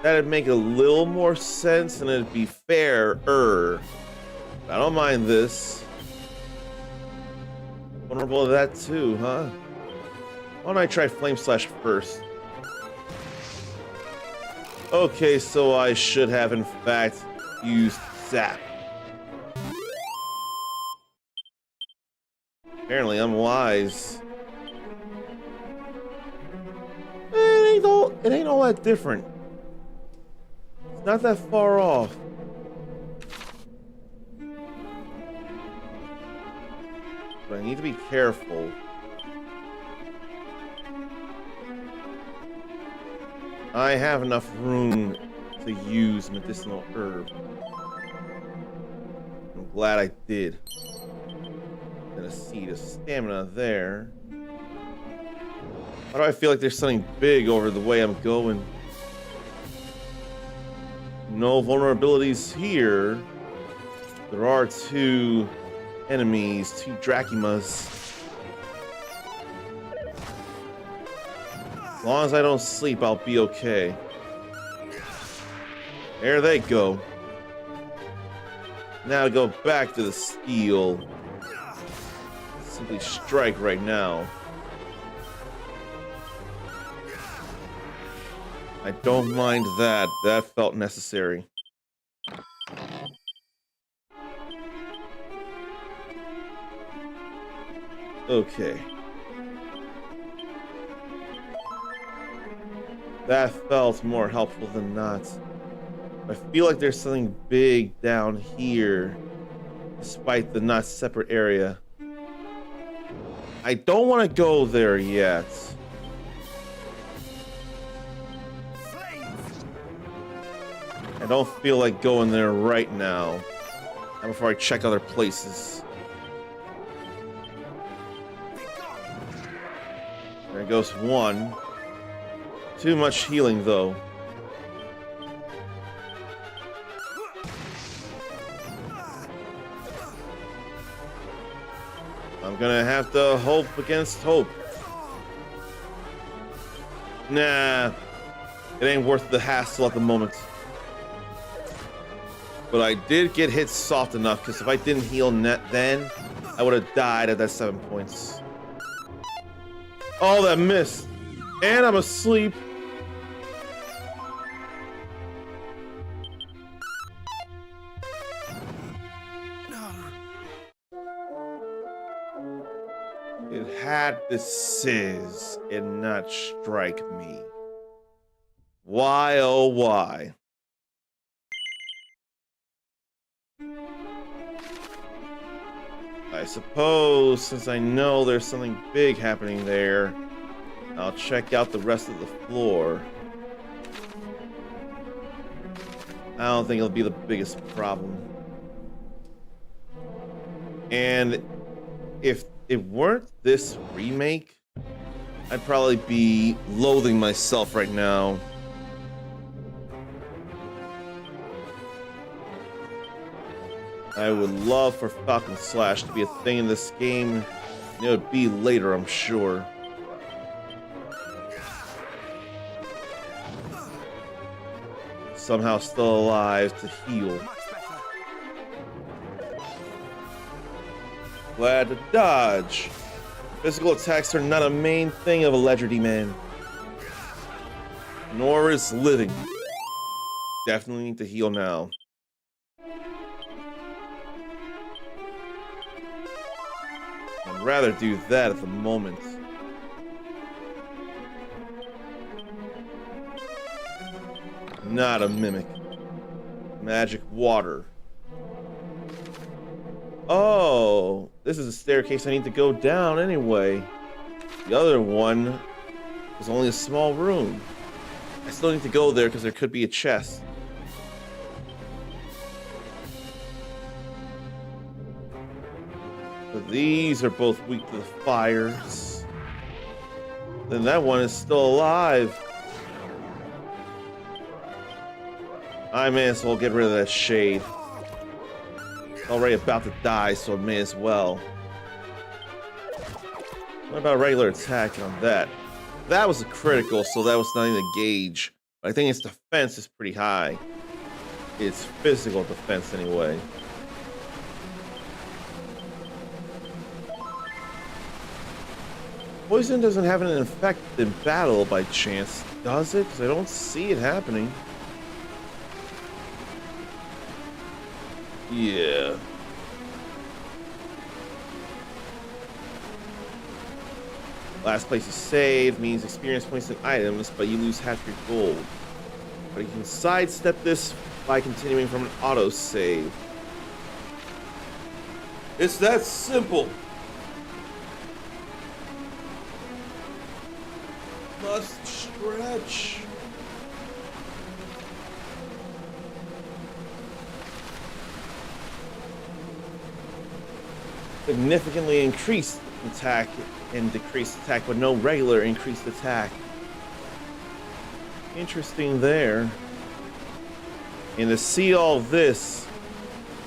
that'd make a little more sense and it'd be fairer. I don't mind this. Vulnerable to that too, huh? Why don't I try Flame Slash first? Okay, so I should have in fact used Zap. Apparently I'm wise. It ain't all that different. It's not that far off. But I need to be careful. I have enough room to use medicinal herb. I'm glad I did. And a seed of stamina there. Why do I feel like there's something big over the way I'm going? No vulnerabilities here. There are two enemies, two Dracumas. As long as I don't sleep, I'll be okay. There they go. Now to go back to the steel. Simply strike right now. I don't mind that. That felt necessary. Okay. That felt more helpful than not. I feel like there's something big down here, despite the not separate area. I don't want to go there yet. I don't feel like going there right now. Not before I check other places. There goes one. Too much healing, though. I'm gonna have to hope against hope. Nah, it ain't worth the hassle at the moment. But I did get hit soft enough, because if I didn't heal then, I would have died at that 7 points. Oh, that missed. And I'm asleep. It had to sizz and not strike me. Why, oh why? I suppose, since I know there's something big happening there, I'll check out the rest of the floor. I don't think it'll be the biggest problem. And if it weren't this remake, I'd probably be loathing myself right now. I would love for Falcon Slash to be a thing in this game. It would be later, I'm sure. Somehow still alive to heal. Glad to dodge. Physical attacks are not a main thing of a Ledger man. Nor is living. Definitely need to heal now. rather do that at the moment. Not a mimic. Magic water. Oh, this is a staircase I need to go down anyway. The other one was only a small room. I still need to go there because there could be a chest. But these are both weak to the fires. Then that one is still alive. I may as well get rid of that shade. It's already about to die, so I may as well. What about regular attack on that? That was a critical, so that was not even a gauge. But I think its defense is pretty high. Its physical defense, anyway. Poison doesn't have an effect in battle by chance, does it? Because I don't see it happening. Yeah. Last place you save means experience points and items, but you lose half your gold. But you can sidestep this by continuing from an auto-save. It's that simple. Must stretch. Significantly increased attack and decreased attack, but no regular increased attack. Interesting there. And to see all this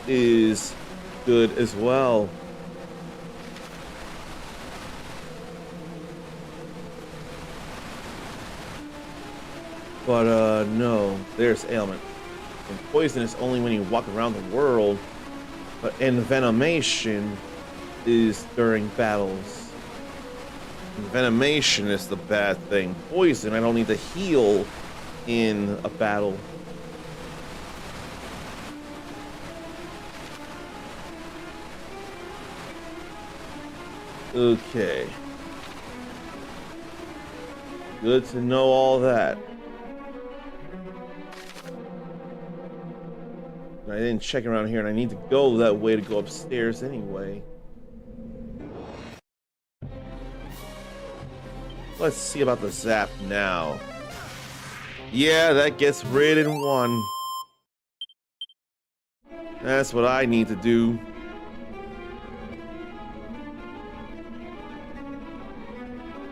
is good as well. But no, there's ailment. And poison is only when you walk around the world, but envenomation is during battles. Envenomation is the bad thing. Poison, I don't need to heal in a battle. Okay. Good to know all that. I didn't check around here, and I need to go that way to go upstairs anyway. Let's see about the zap now. Yeah, that gets rid in one. That's what I need to do.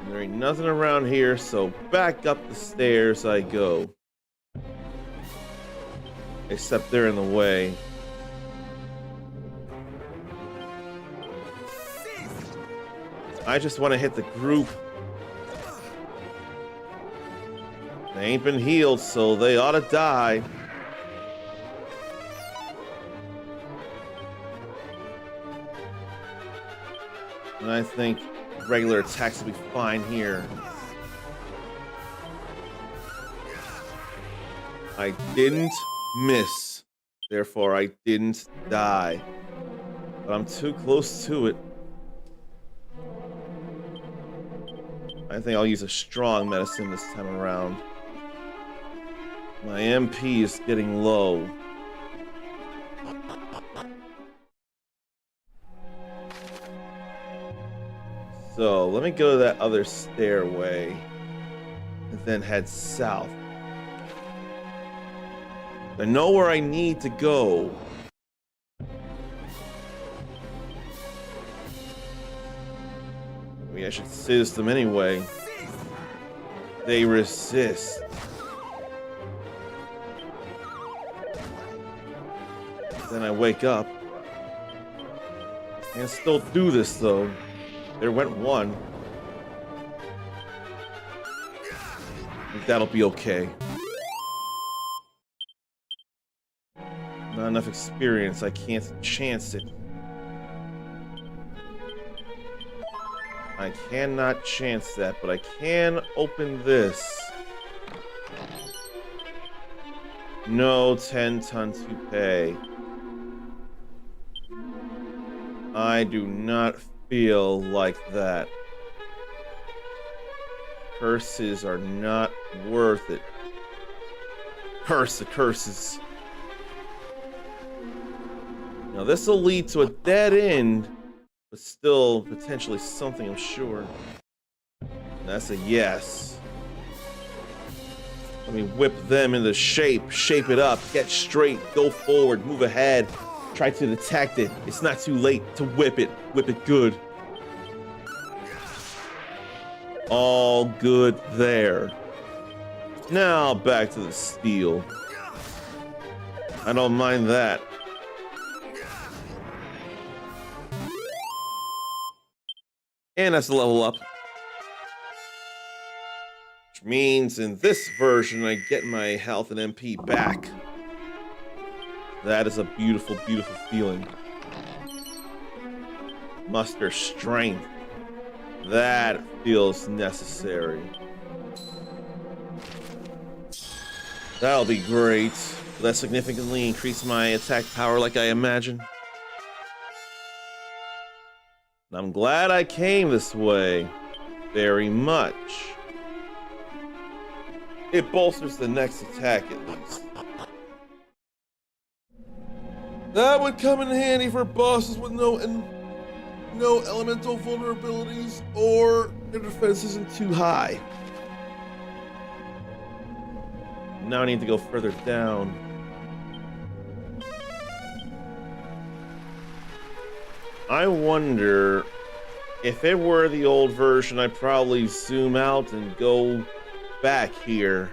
There ain't nothing around here, so back up the stairs I go. Except they're in the way. I just want to hit the group. They ain't been healed, so they ought to die. And I think regular attacks will be fine here. I didn't miss. Therefore, I didn't die. But I'm too close to it. I think I'll use a strong medicine this time around. My MP is getting low. So, let me go to that other stairway and then head south. I know where I need to go. Maybe I should assist them anyway. They resist. Then I wake up. I can still do this though. There went one. I think that'll be okay. Not enough experience, I can't chance it. I cannot chance that, but I can open this. No 10-ton to pay. I do not feel like that. Curses are not worth it. Curse the curses. Now this will lead to a dead end, but still potentially something, I'm sure. That's a yes. Let me whip them into shape, shape it up, get straight, go forward, move ahead, try to detect it. It's not too late to whip it good. All good there. Now back to the steel. I don't mind that. And that's a level up. Which means in this version, I get my health and MP back. That is a beautiful, beautiful feeling. Muster strength. That feels necessary. That'll be great. Will that significantly increase my attack power like I imagine? I'm glad I came this way. Very much. It bolsters the next attack at least. That would come in handy for bosses with no elemental vulnerabilities or their defense isn't too high. Now I need to go further down. I wonder if it were the old version, I'd probably zoom out and go back here.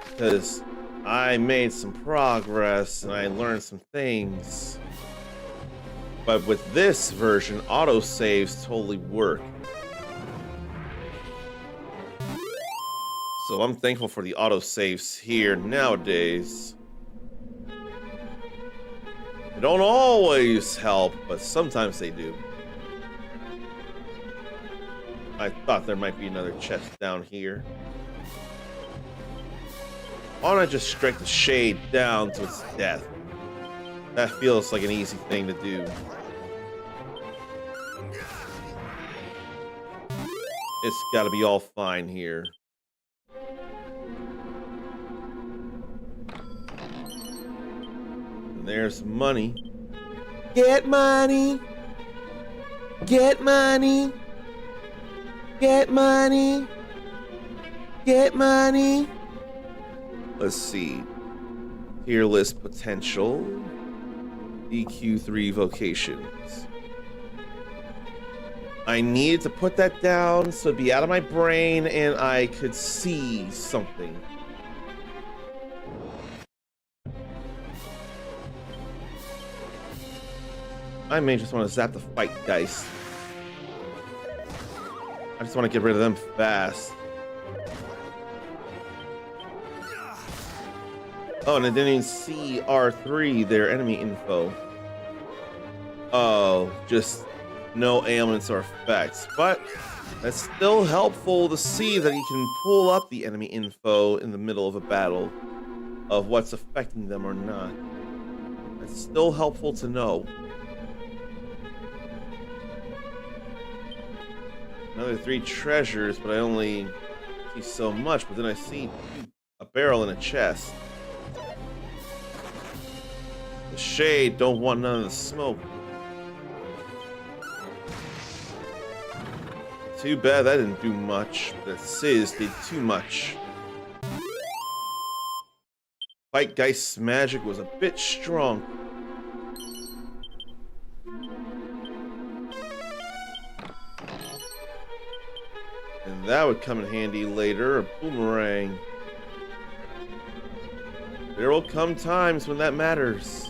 Because I made some progress and I learned some things. But with this version, autosaves totally work. So I'm thankful for the autosaves here nowadays. They don't always help, but sometimes they do. I thought there might be another chest down here. Why don't I just strike the shade down to its death? That feels like an easy thing to do. It's gotta be all fine here. And there's money. Get money! Get money! Get money! Get money! Let's see. Tier list potential. EQ3 vocations. I needed to put that down so it'd be out of my brain and I could see something. I may just want to zap the fight dice. I just want to get rid of them fast. Oh, and I didn't even see R3, their enemy info. Oh, just no ailments or effects. But that's still helpful to see that you can pull up the enemy info in the middle of a battle of what's affecting them or not. That's still helpful to know. Another 3 treasures, but I only see so much. But then I see a barrel and a chest. The shade don't want none of the smoke. Too bad that didn't do much. That Sizz did too much. Fight Geist's magic was a bit strong. And that would come in handy later, a boomerang. There will come times when that matters.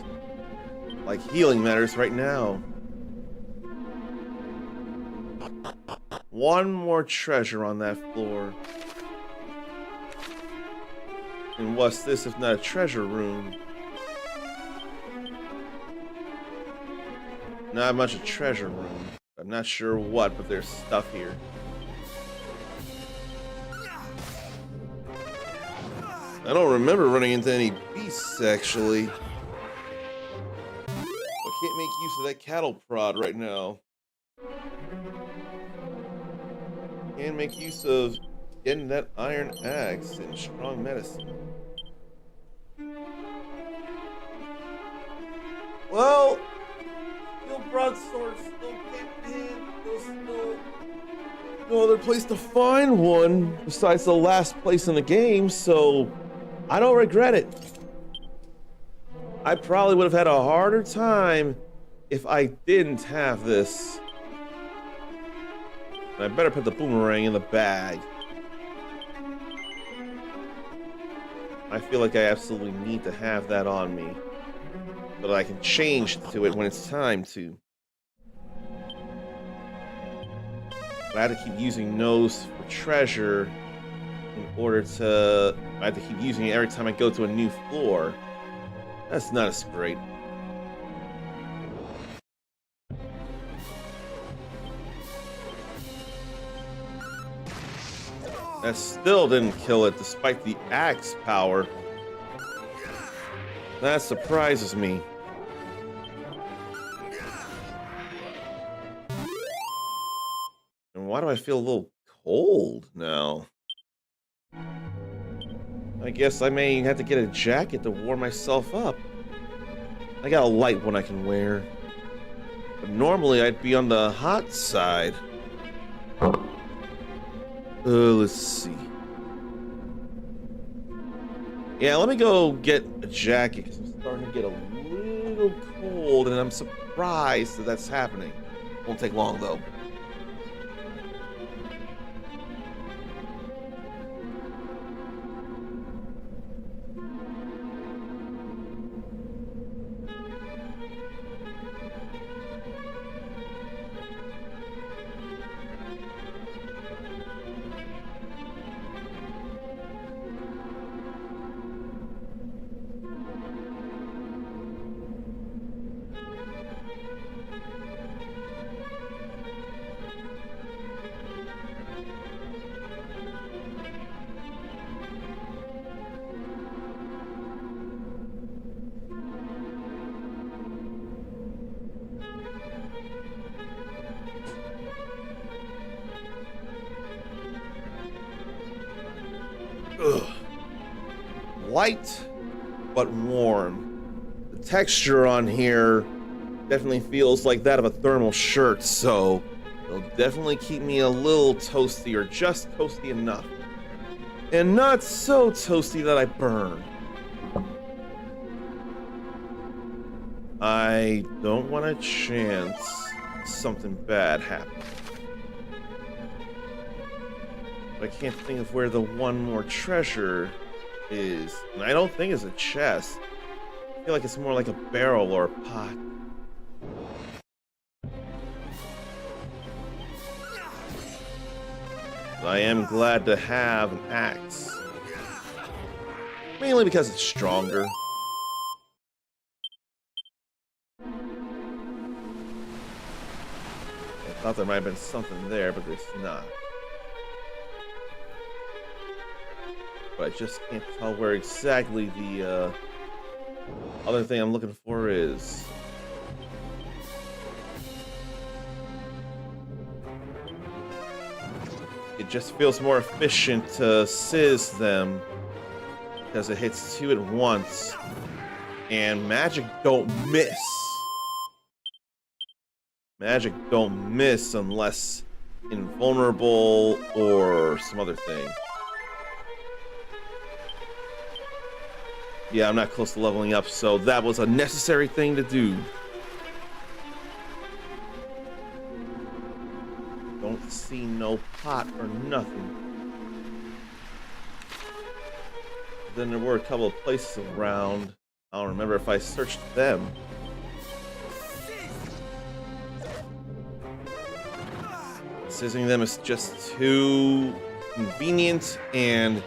Like healing matters right now. One more treasure on that floor. And what's this if not a treasure room? Not much a treasure room. I'm not sure what, but there's stuff here. I don't remember running into any beasts, actually. I can't make use of that cattle prod right now. can make use of getting that iron axe and strong medicine. Well, steel broadsword still can't hit. There's still no other place to find one besides the last place in the game, so I don't regret it. I probably would have had a harder time if I didn't have this. And I better put the boomerang in the bag. I feel like I absolutely need to have that on me, so that I can change to it when it's time to. But I have to keep using nose for treasure in order to. I have to keep using it every time I go to a new floor. That's not as great. That still didn't kill it despite the axe power. That surprises me. And why do I feel a little cold now? I guess I may have to get a jacket to warm myself up. I got a light one I can wear. But normally I'd be on the hot side. Let's see. Yeah, let me go get a jacket because I'm starting to get a little cold and I'm surprised that that's happening. Won't take long though. Ugh. Light, but warm. The texture on here definitely feels like that of a thermal shirt, so it'll definitely keep me a little toasty, or just toasty enough. And not so toasty that I burn. I don't want a chance something bad happens. I can't think of where the one more treasure is. And I don't think it's a chest. I feel like it's more like a barrel or a pot. I am glad to have an axe. Mainly because it's stronger. I thought there might have been something there, but there's not. But I just can't tell where exactly the other thing I'm looking for is. It just feels more efficient to sizz them because it hits two at once, and magic don't miss. Magic don't miss unless invulnerable or some other thing. Yeah, I'm not close to leveling up, so that was a necessary thing to do. Don't see no pot or nothing. Then there were a couple of places around. I don't remember if I searched them. Sizzing them is just too convenient and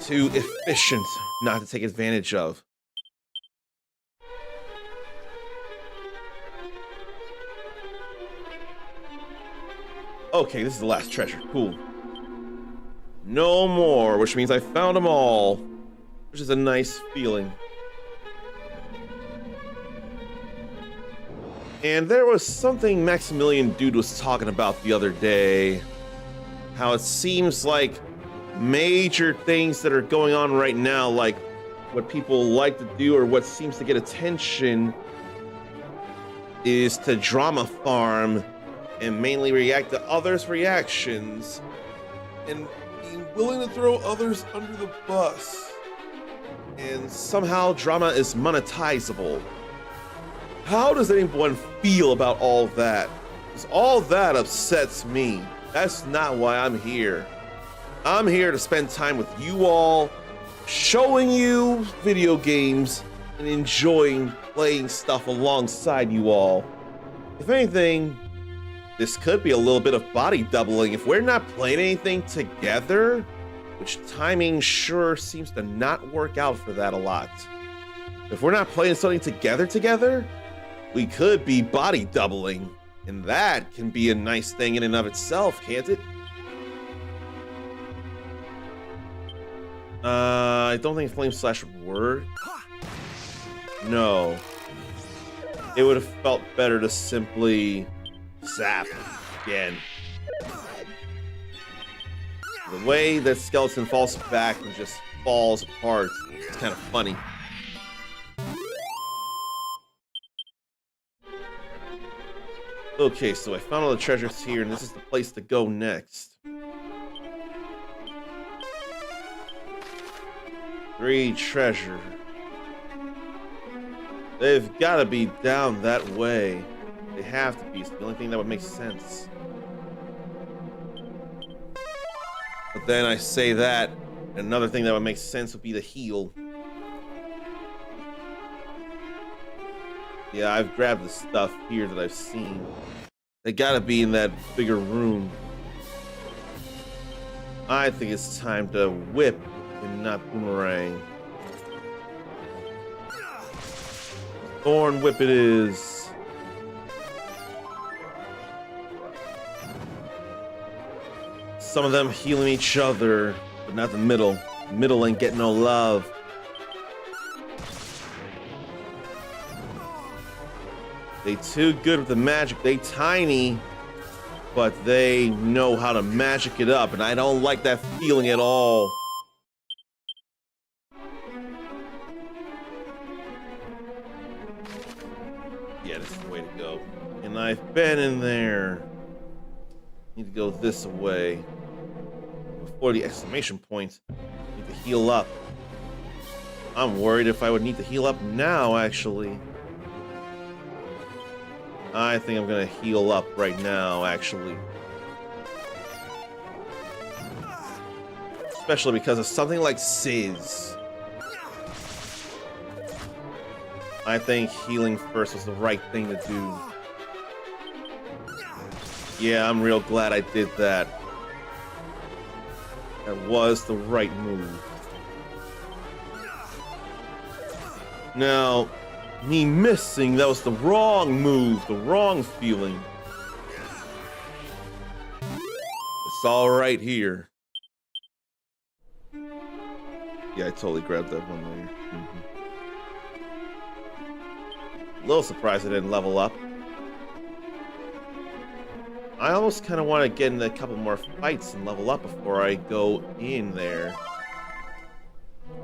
too efficient not to take advantage of. Okay, this is the last treasure. Cool. No more, which means I found them all, which is a nice feeling. And there was something Maximilian Dude was talking about the other day. how it seems like major things that are going on right now, like what people like to do or what seems to get attention, is to drama farm and mainly react to others' reactions and being willing to throw others under the bus. And somehow drama is monetizable. How does anyone feel about all that? Because all that upsets me. That's not why I'm here. I'm here to spend time with you all, showing you video games and enjoying playing stuff alongside you all. If anything, this could be a little bit of body doubling if we're not playing anything together, which timing sure seems to not work out for that a lot. If we're not playing something together, we could be body doubling, and that can be a nice thing in and of itself, can't it? I don't think Flame Slash would work. No. It would have felt better to simply zap again. The way that skeleton falls back and just falls apart, it's kind of funny. Okay, so I found all the treasures here, and this is the place to go next. 3 treasure. They've got to be down that way. They have to be. It's the only thing that would make sense. But then I say that, and another thing that would make sense would be the heal. Yeah, I've grabbed the stuff here that I've seen. They gotta be in that bigger room. I think it's time to whip and not boomerang. Thorn whip it is. Some of them healing each other, but not the middle. The middle ain't getting no love. They too good with the magic. They tiny, but they know how to magic it up, and I don't like that feeling at all. Yeah, this is the way to go. And I've been in there. Need to go this way. Before the exclamation point, need to heal up. I'm worried if I would need to heal up now, actually. I think I'm gonna heal up right now, actually. Especially because of something like Sizz. I think healing first was the right thing to do. Yeah, I'm real glad I did that. That was the right move. Now, me missing, that was the wrong move, the wrong feeling. It's all right here. Yeah, I totally grabbed that one there. A little surprised I didn't level up. I almost kind of want to get in a couple more fights and level up before I go in there.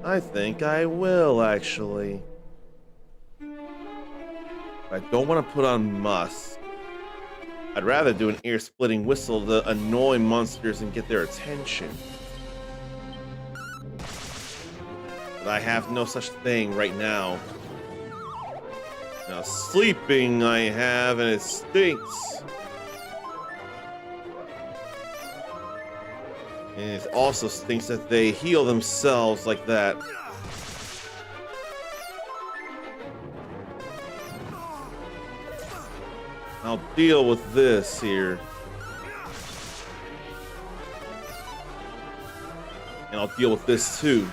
I think I will, actually. I don't want to put on Musk. I'd rather do an ear-splitting whistle to annoy monsters and get their attention. But I have no such thing right now. Now, sleeping I have, and it stinks. And it also stinks that they heal themselves like that. I'll deal with this here. And I'll deal with this too.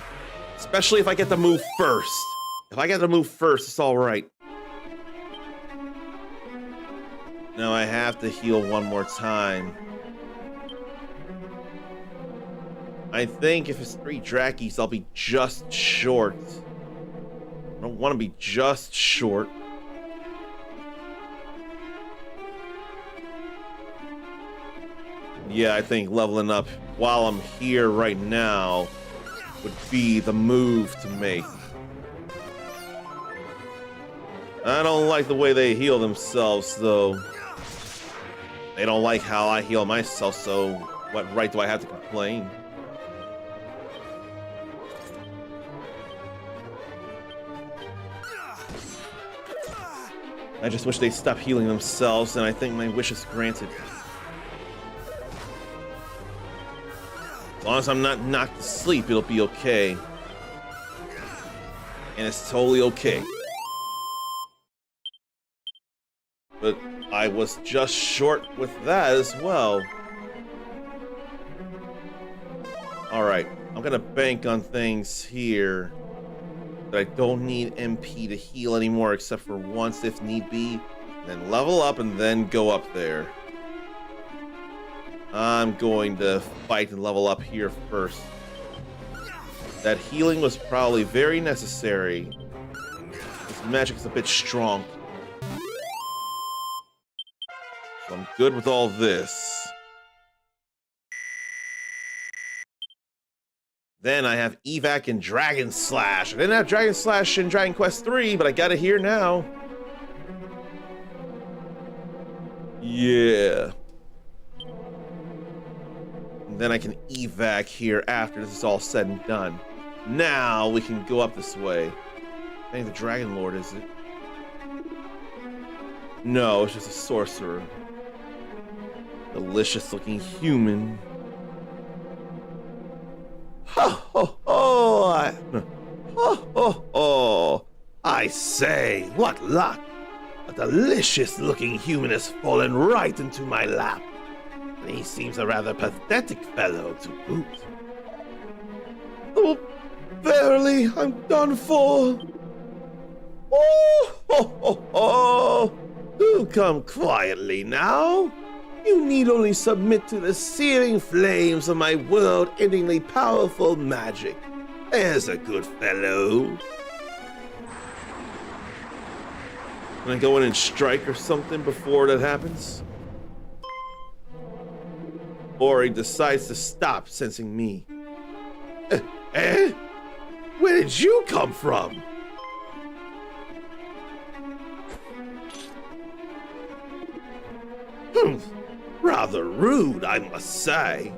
Especially if I get to move first. If I get to move first, it's alright. Now I have to heal one more time. I think if it's 3 Drackies, I'll be just short. I don't want to be just short. Yeah, I think leveling up while I'm here right now would be the move to make. I don't like the way they heal themselves, though. They don't like how I heal myself, so what right do I have to complain? I just wish they'd stop healing themselves, and I think my wish is granted. As long as I'm not knocked to sleep, it'll be okay. And it's totally okay. But I was just short with that as well. Alright, I'm gonna bank on things here that I don't need MP to heal anymore, except for once if need be. Then level up and then go up there. I'm going to fight and level up here first. That healing was probably very necessary. This magic is a bit strong. So I'm good with all this. Then I have Evac and Dragon Slash. I didn't have Dragon Slash in Dragon Quest 3, but I got it here now. Yeah. And then I can Evac here after this is all said and done. Now we can go up this way. I think the Dragon Lord, is it? No, it's just a sorcerer. Delicious looking human. Ho ho ho! Ho ho ho! I say, what luck! A delicious looking human has fallen right into my lap. And he seems a rather pathetic fellow to boot. Oh, verily, I'm done for. Oh ho ho ho! Do come quietly now. You need only submit to the searing flames of my world-endingly powerful magic. There's a good fellow. Can I go in and strike or something before that happens? Or he decides to stop sensing me. Eh? Where did you come from? Rather rude, I must say.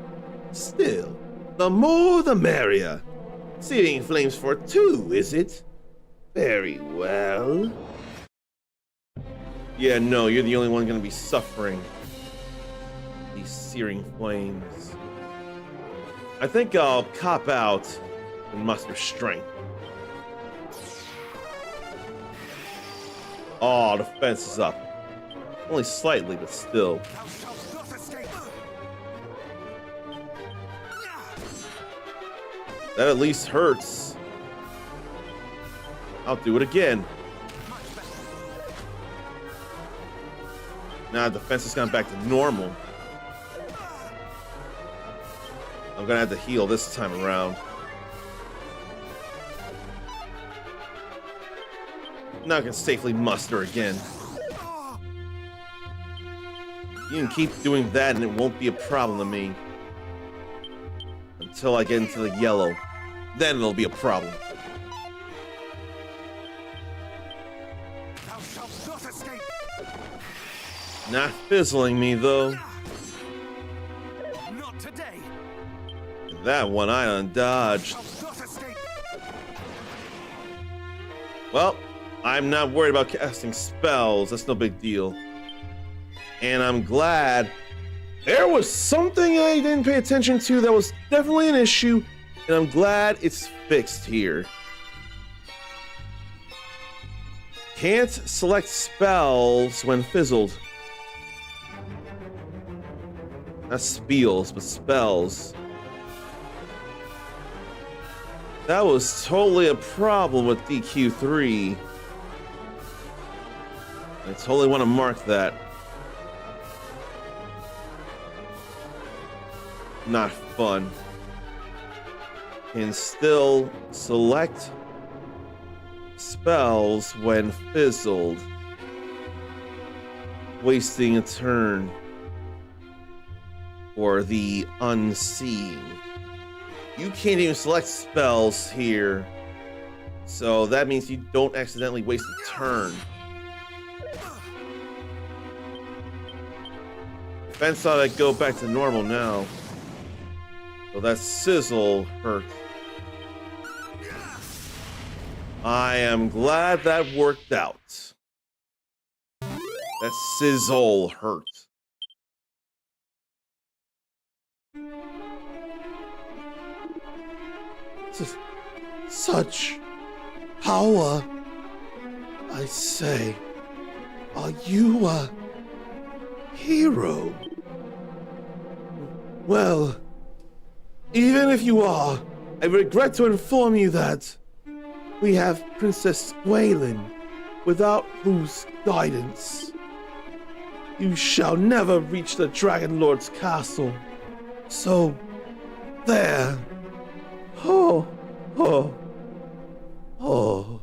Still, the more the merrier. Searing flames for two, is it? Very well. Yeah, no, you're the only one gonna be suffering these searing flames. I think I'll cop out and muster strength. Oh, the fence is up. Only slightly, but still. That at least hurts. I'll do it again. Now the fence has gone back to normal. I'm gonna have to heal this time around. Now I can safely muster again. You can keep doing that and it won't be a problem to me. Until I get into the yellow. Then it'll be a problem. Thou shalt not escape. Not fizzling me though. Not today. That one I undodged. Thou not escape. Well, I'm not worried about casting spells. That's no big deal. And I'm glad there was something I didn't pay attention to that was definitely an issue, and I'm glad it's fixed here. Can't select spells when fizzled. Not spells, but spells. That was totally a problem with DQ3. I totally want to mark that. Not fun. Can still select spells when fizzled. Wasting a turn. or the unseeing. You can't even select spells here, so that means you don't accidentally waste a turn. Defense ought to go back to normal now. So that sizzle hurt. I am glad that worked out. That sizzle hurt. Such power, I say. Are you a hero? Well, even if you are, I regret to inform you that we have Princess Gwaelin, without whose guidance you shall never reach the Dragon Lord's castle. So, there. Oh, oh, oh.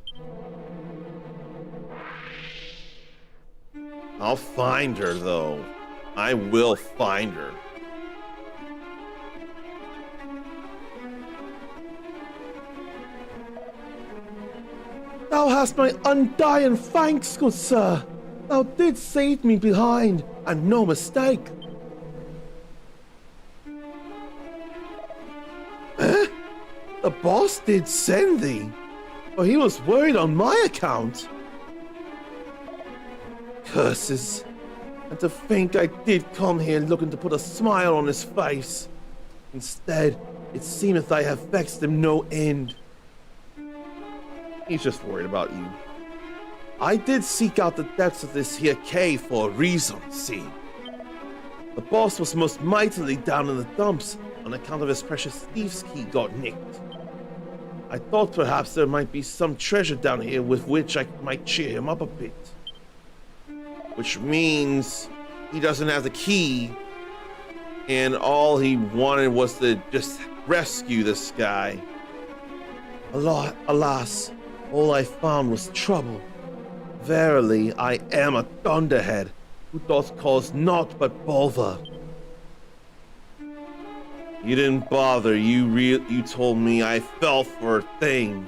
I'll find her, though. I will find her. Thou hast my undying thanks, good sir. Thou did save me behind, and no mistake. Eh? The boss did send thee, but he was worried on my account. Curses. And to think I did come here looking to put a smile on his face. Instead, it seemeth I have vexed him no end. He's just worried about you. I did seek out the depths of this here cave for a reason, see. The boss was most mightily down in the dumps on account of his precious thief's key got nicked. I thought perhaps there might be some treasure down here with which I might cheer him up a bit. Which means he doesn't have the key, and all he wanted was to just rescue this guy. Alas, all I found was trouble. Verily, I am a thunderhead who doth cause naught but bother. You didn't bother, you told me I fell for a thing.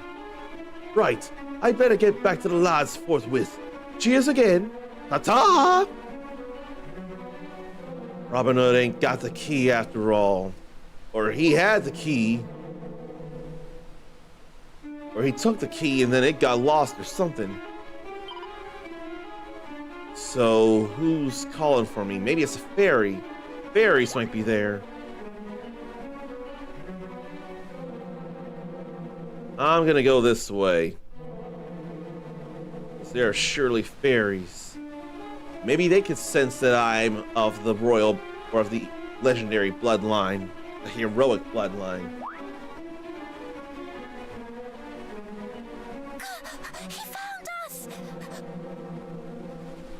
Right, I'd better get back to the lads forthwith. Cheers again. Ta-ta! Robin Hood ain't got the key after all. Or he had the key. Or he took the key and then it got lost or something. So, who's calling for me? Maybe it's a fairy. Fairies might be there. I'm gonna go this way. There are surely fairies. Maybe they could sense that I'm of the royal or of the legendary bloodline, the heroic bloodline. He found us!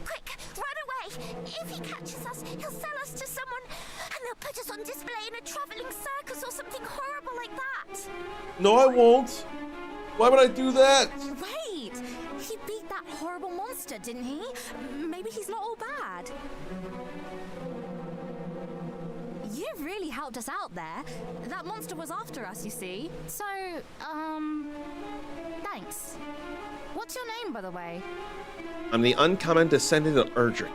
Quick, run away! If he catches us, he'll sell us to someone, and they'll put us on display in a traveling circus or something horrible like that. No, I won't. Why would I do that? Wait! He beat that horrible monster, didn't he? Maybe he's not all bad. You really helped us out there. That monster was after us, you see. So, thanks. What's your name, by the way? I'm the uncommon descendant of ERDRICK.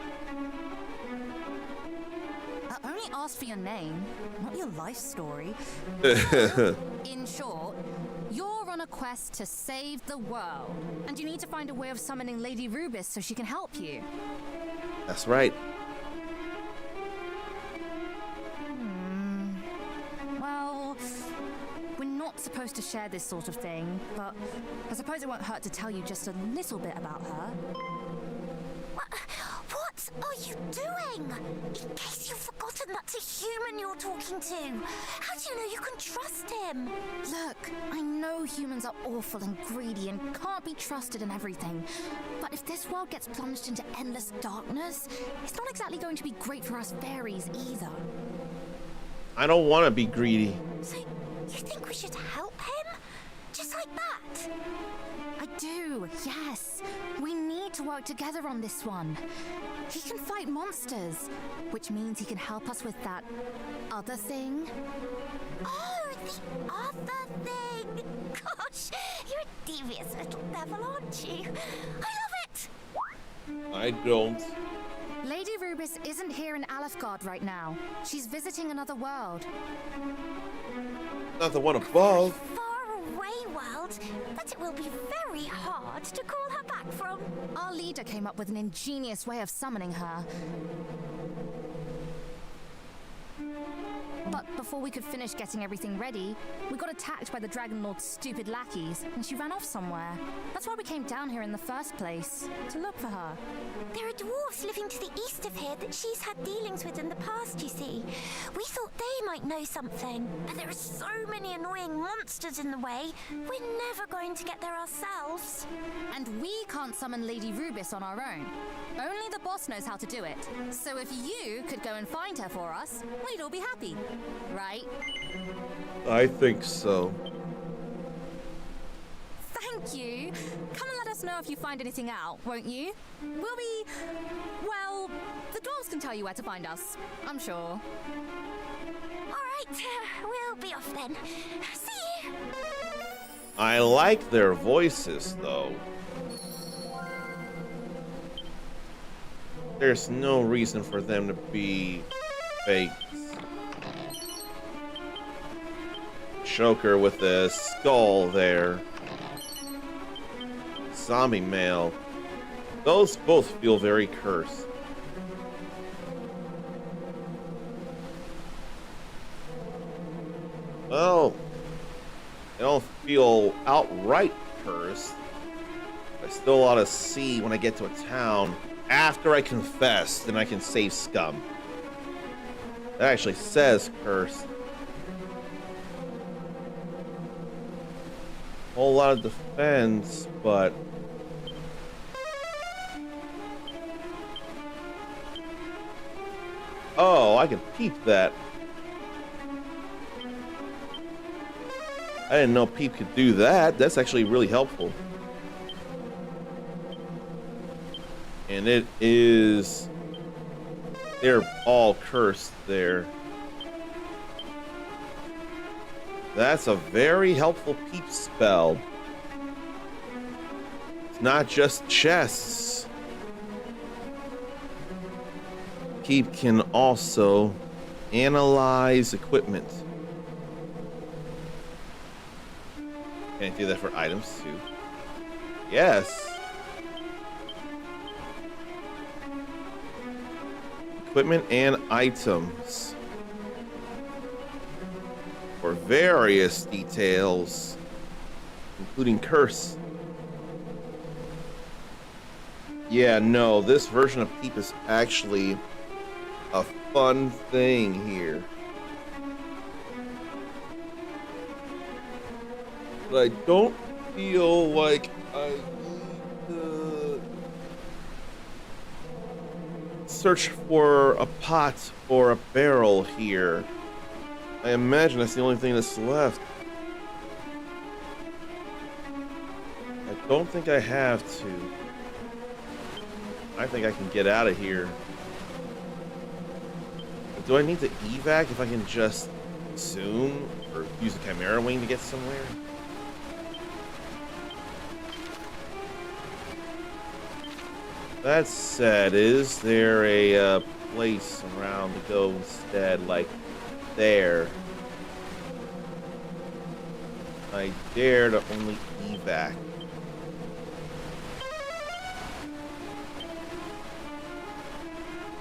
I only asked for your name, not your life story. In short, you're on a quest to save the world, and you need to find a way of summoning Lady Rubis so she can help you. That's right. Well, we're not supposed to share this sort of thing, but I suppose it won't hurt to tell you just a little bit about her. What are you doing? In case you've forgotten, that's a human you're talking to. How do you know you can trust him? Look, I know humans are awful and greedy and can't be trusted in everything. But if this world gets plunged into endless darkness, it's not exactly going to be great for us fairies either. I don't want to be greedy. So, you think we should help him? Just like that? I do, yes. We need to work together on this one. He can fight monsters, which means he can help us with that other thing. Oh, the other thing! Gosh, you're a devious little devil, aren't you? I love it! I don't. Lady Rubis isn't here in Alefgard right now. She's visiting another world. Not the one above. Far away world that it will be very hard to call her back from. Our leader came up with an ingenious way of summoning her. But before we could finish getting everything ready, we got attacked by the Dragon Lord's stupid lackeys, and she ran off somewhere. That's why we came down here in the first place, to look for her. There are dwarves living to the east of here that she's had dealings with in the past, you see. We thought they might know something, but there are so many annoying monsters in the way, we're never going to get there ourselves. And we can't summon Lady Rubis on our own. Only the boss knows how to do it. So if you could go and find her for us, we'd all be happy. Right? I think so. Thank you. Come and let us know if you find anything out, won't you? Well, the dwarves can tell you where to find us, I'm sure. All right, we'll be off then. See you. I like their voices, though. There's no reason for them to be fake. Choker with a skull there. Zombie male. Those both feel very cursed. Well, they don't feel outright cursed. I still ought to see when I get to a town. After I confess, then I can save scum. That actually says cursed. Whole lot of defense, but oh, I can peep that. I didn't know Peep could do that. That's actually really helpful. And it is... they're all cursed there. That's a very helpful Peep spell. It's not just chests. Peep can also analyze equipment. Can I do that for items too? Yes. Equipment and items. For various details, including curse. Yeah, no, this version of Peep is actually a fun thing here. But I don't feel like I need to search for a pot or a barrel here. I imagine that's the only thing that's left. I don't think I have to. I think I can get out of here. Do I need to evac if I can just zoom or use a chimera wing to get somewhere? That said, is there a place around to go instead, like there? I dare to only evac.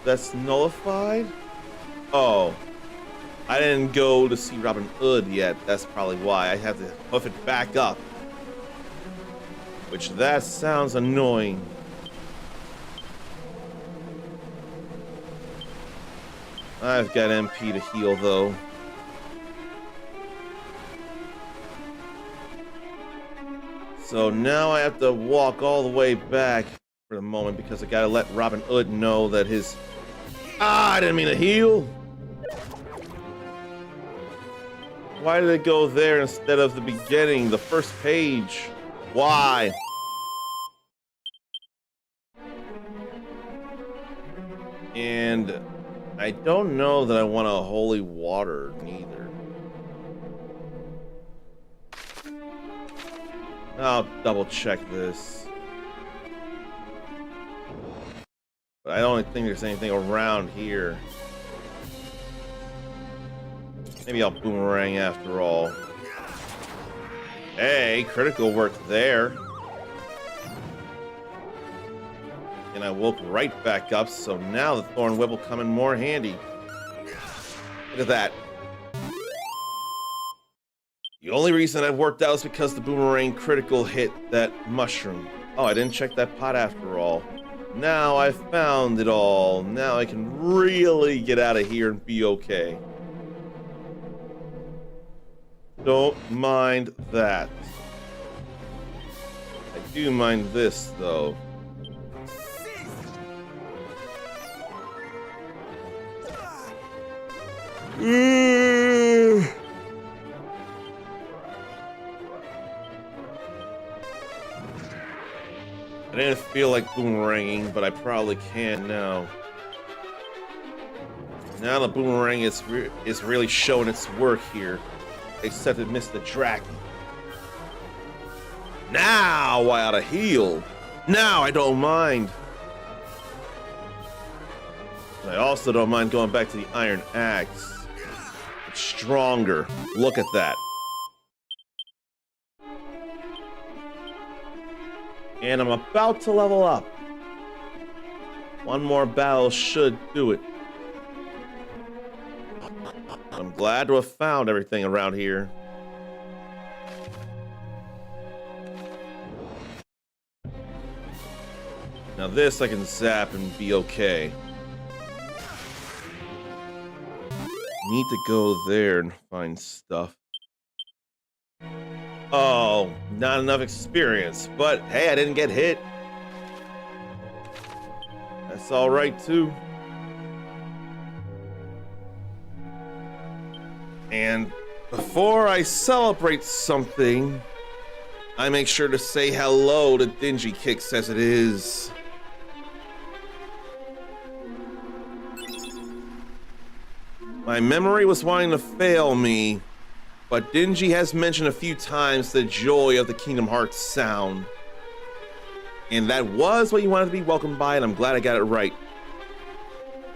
That's nullified? Oh. I didn't go to see Robin Hood yet. That's probably why. I have to hoof it back up. Which, that sounds annoying. I've got MP to heal, though. So now I have to walk all the way back for the moment because I gotta let Robin Hood know that his... I didn't mean to heal! Why did it go there instead of the beginning, the first page? Why? And I don't know that I want a holy water neither. I'll double check this. But I don't think there's anything around here. Maybe I'll boomerang after all. Hey, critical work there. And I woke right back up, so now the thorn whip will come in more handy. Look at that. The only reason I've worked out is because the boomerang critical hit that mushroom. Oh, I didn't check that pot after all. Now I found it all. Now I can really get out of here and be okay. Don't mind that. I do mind this, though. I didn't feel like boomeranging, but I probably can now. Now the boomerang is really showing its work here. Except it missed the dragon. Now I ought to heal. Now I don't mind. But I also don't mind going back to the iron axe. It's stronger. Look at that. And I'm about to level up. One more battle should do it. I'm glad to have found everything around here. Now this I can zap and be okay. Need to go there and find stuff. Oh, not enough experience. But hey, I didn't get hit. That's all right too. And before I celebrate something, I make sure to say hello to Dingy Kicks as it is. My memory was wanting to fail me, but Dingy has mentioned a few times the joy of the Kingdom Hearts sound. And that was what you wanted to be welcomed by, and I'm glad I got it right.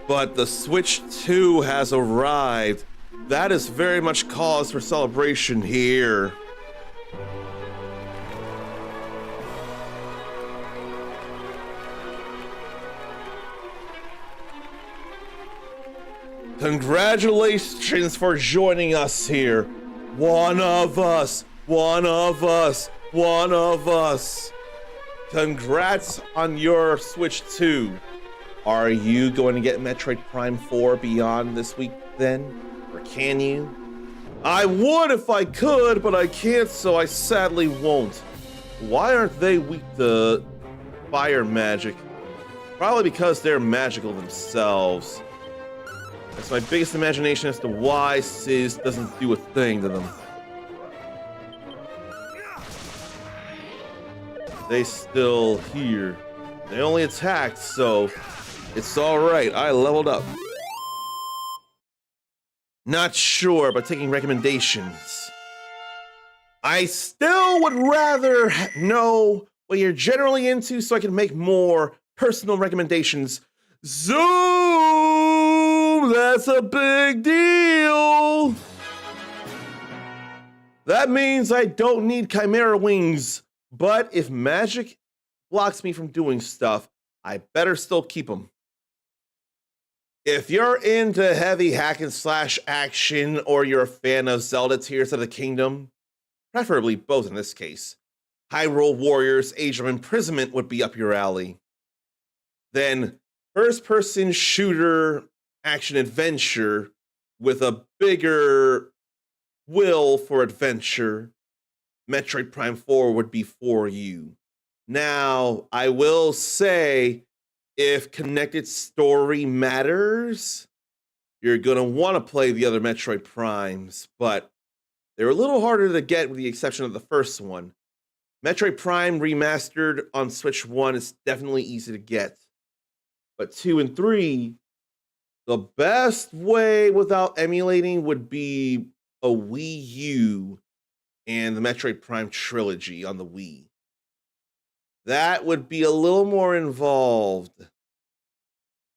But the Switch 2 has arrived. That is very much cause for celebration here. Congratulations for joining us here. One of us, one of us, one of us. Congrats on your Switch 2. Are you going to get Metroid Prime 4 Beyond this week then? Or can you? I would if I could, but I can't, so I sadly won't. Why aren't they weak to fire magic? Probably because they're magical themselves. That's my biggest imagination as to why Sizz doesn't do a thing to them. They still here. They only attacked, so it's alright. I leveled up. Not sure, but taking recommendations. I still would rather know what you're generally into so I can make more personal recommendations. Zoom! That's a big deal! That means I don't need Chimera Wings, but if magic blocks me from doing stuff, I better still keep them. If you're into heavy hack and slash action, or you're a fan of Zelda Tears of the Kingdom, preferably both in this case, Hyrule Warriors Age of Imprisonment would be up your alley. Then first-person shooter action adventure with a bigger will for adventure, Metroid Prime 4 would be for you. Now, I will say, if connected story matters, you're going to want to play the other Metroid Primes, but they're a little harder to get with the exception of the first one. Metroid Prime Remastered on Switch 1 is definitely easy to get, but 2 and 3 The best way without emulating would be a Wii U and the Metroid Prime trilogy on the Wii. That would be a little more involved,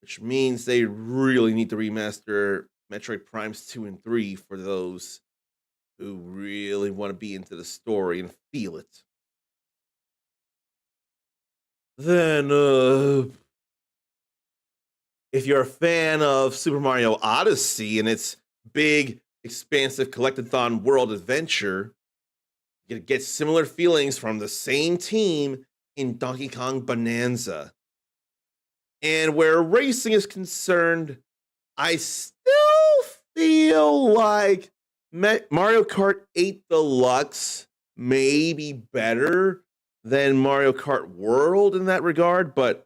which means they really need to remaster Metroid Primes 2 and 3 for those who really want to be into the story and feel it. Then, if you're a fan of Super Mario Odyssey and its big, expansive collectathon world adventure, you get similar feelings from the same team in Donkey Kong Bonanza. And where racing is concerned, I still feel like Mario Kart 8 Deluxe may be better than Mario Kart World in that regard, but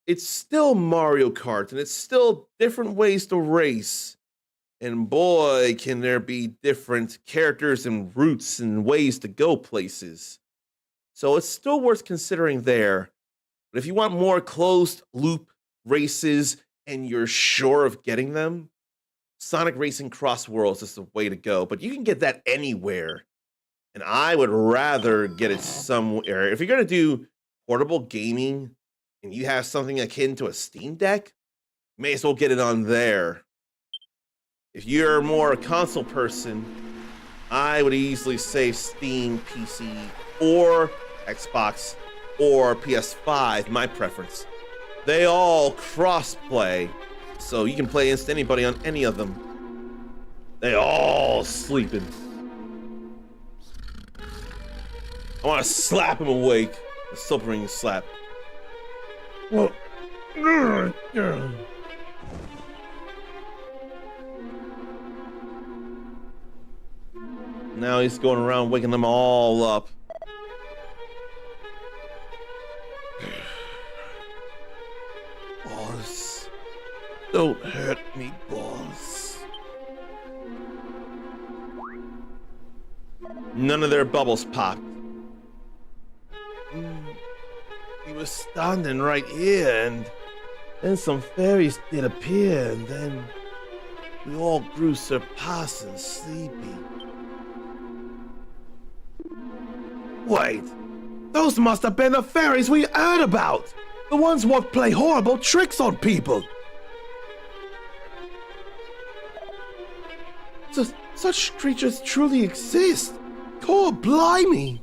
it's still Mario Kart and it's still different ways to race. And boy, can there be different characters and routes and ways to go places. So it's still worth considering there. But if you want more closed loop races and you're sure of getting them, Sonic Racing Cross Worlds is the way to go. But you can get that anywhere. And I would rather get it somewhere. If you're going to do portable gaming and you have something akin to a Steam Deck, you may as well get it on there. If you're more a console person, I would easily say Steam, PC, or Xbox, or PS5, my preference. They all cross-play, so you can play against anybody on any of them. They all sleeping. I want to slap him awake. A silver ring slap. Well, now he's going around waking them all up. Boss, don't hurt me, boss. None of their bubbles popped. He was standing right here, and then some fairies did appear, and then we all grew surpassing sleepy. Wait, those must have been the fairies we heard about! The ones what play horrible tricks on people! Such creatures truly exist! God blimey!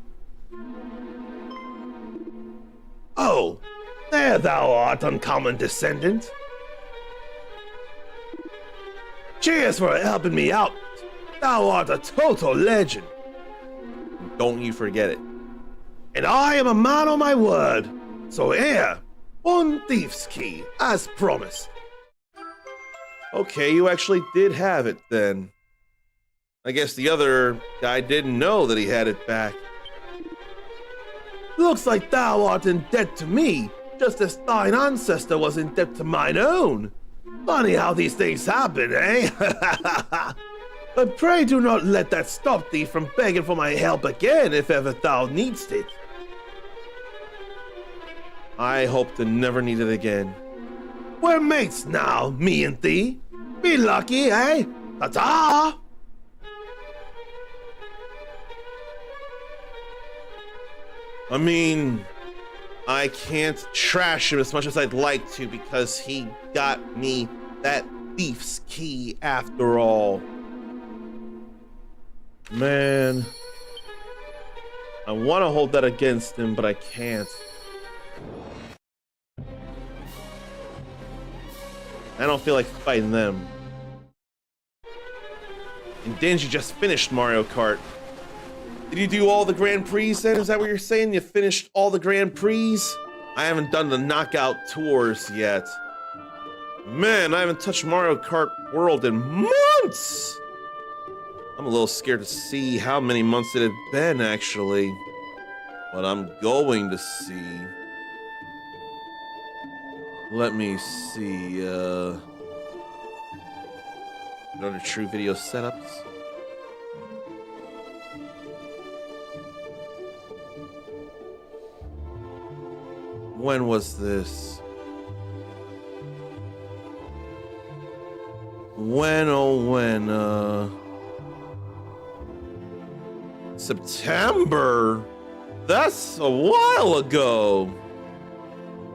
Oh, there thou art, uncommon descendant. Cheers for helping me out. Thou art a total legend. Don't you forget it. And I am a man on my word. So here, one thief's key, as promised. Okay, you actually did have it then. I guess the other guy didn't know that he had it back. Looks like thou art in debt to me, just as thine ancestor was in debt to mine own. Funny how these things happen, eh? But pray do not let that stop thee from begging for my help again if ever thou needst it. I hope to never need it again. We're mates now, me and thee. Be lucky, eh? Ta-ta! I mean, I can't trash him as much as I'd like to because he got me that thief's key after all. Man, I want to hold that against him, but I can't. I don't feel like fighting them. And Denji just finished Mario Kart. Did you do all the Grand Prix then? Is that what you're saying? You finished all the Grand Prix? I haven't done the knockout tours yet. Man, I haven't touched Mario Kart World in months! I'm a little scared to see how many months it had been, actually. But I'm going to see. Let me see, under True Video Setups. When was this? When, oh, when, September? That's a while ago.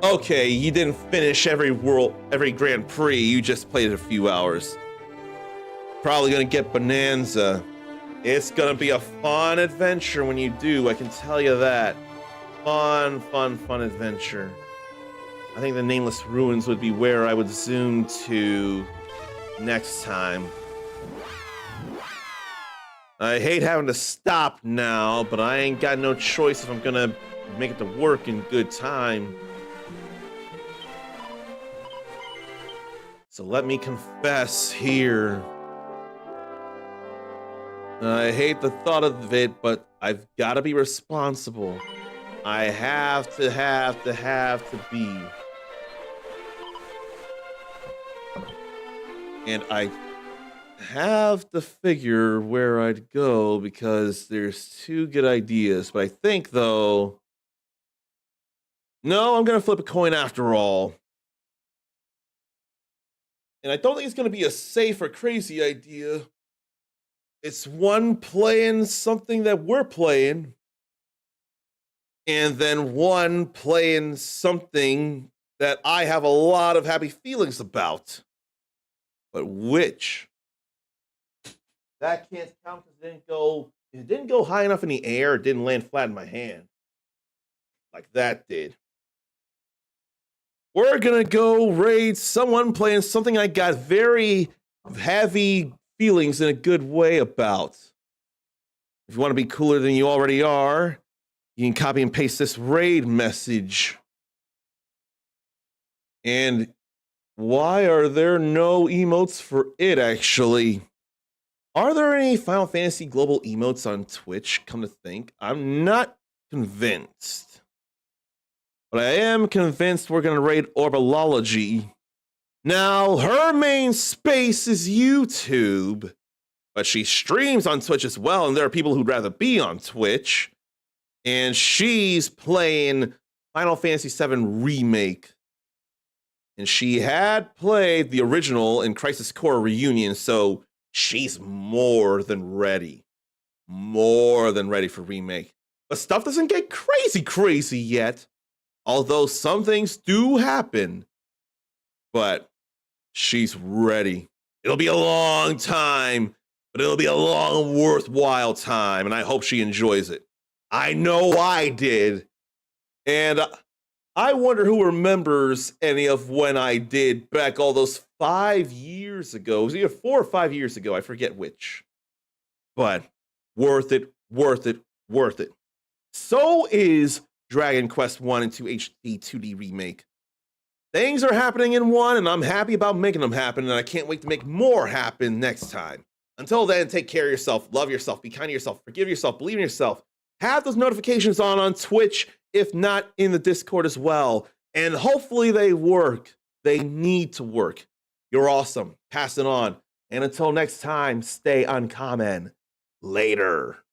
Okay, you didn't finish every Grand Prix, you just played it a few hours. Probably gonna get Bonanza. It's gonna be a fun adventure when you do, I can tell you that. Fun adventure. I think the Nameless Ruins would be where I would zoom to next time. I hate having to stop now, but I ain't got no choice if I'm gonna make it to work in good time. So let me confess here. I hate the thought of it, but I've got to be responsible. I have to be. And I have to figure where I'd go because there's two good ideas. But I think, though, no, I'm going to flip a coin after all. And I don't think it's going to be a safe or crazy idea. It's one playing something that we're playing, and then one playing something that I have a lot of happy feelings about. But which? That can't count because it didn't go high enough in the air, it didn't land flat in my hand. Like that did. We're gonna go raid someone playing something I got very heavy feelings in a good way about. If you want to be cooler than you already are, you can copy and paste this raid message. And why are there no emotes for it, actually? Are there any Final Fantasy Global emotes on Twitch, come to think? I'm not convinced. But I am convinced we're going to raid Orbalology. Now, her main space is YouTube, but she streams on Twitch as well, and there are people who'd rather be on Twitch. And she's playing Final Fantasy VII Remake. And she had played the original in Crisis Core Reunion, so she's more than ready. More than ready for Remake. But stuff doesn't get crazy yet, although some things do happen. But she's ready. It'll be a long time, but it'll be a long, worthwhile time, and I hope she enjoys it. I know I did. And I wonder who remembers any of when I did back all those 5 years ago. It was either 4 or 5 years ago, I forget which. But worth it. So is Dragon Quest 1 and 2 HD 2D Remake. Things are happening in one, and I'm happy about making them happen, and I can't wait to make more happen next time. Until then, take care of yourself, love yourself, be kind to yourself, forgive yourself, believe in yourself. Have those notifications on Twitch, if not in the Discord as well. And hopefully they work. They need to work. You're awesome. Pass it on. And until next time, stay uncommon. Later.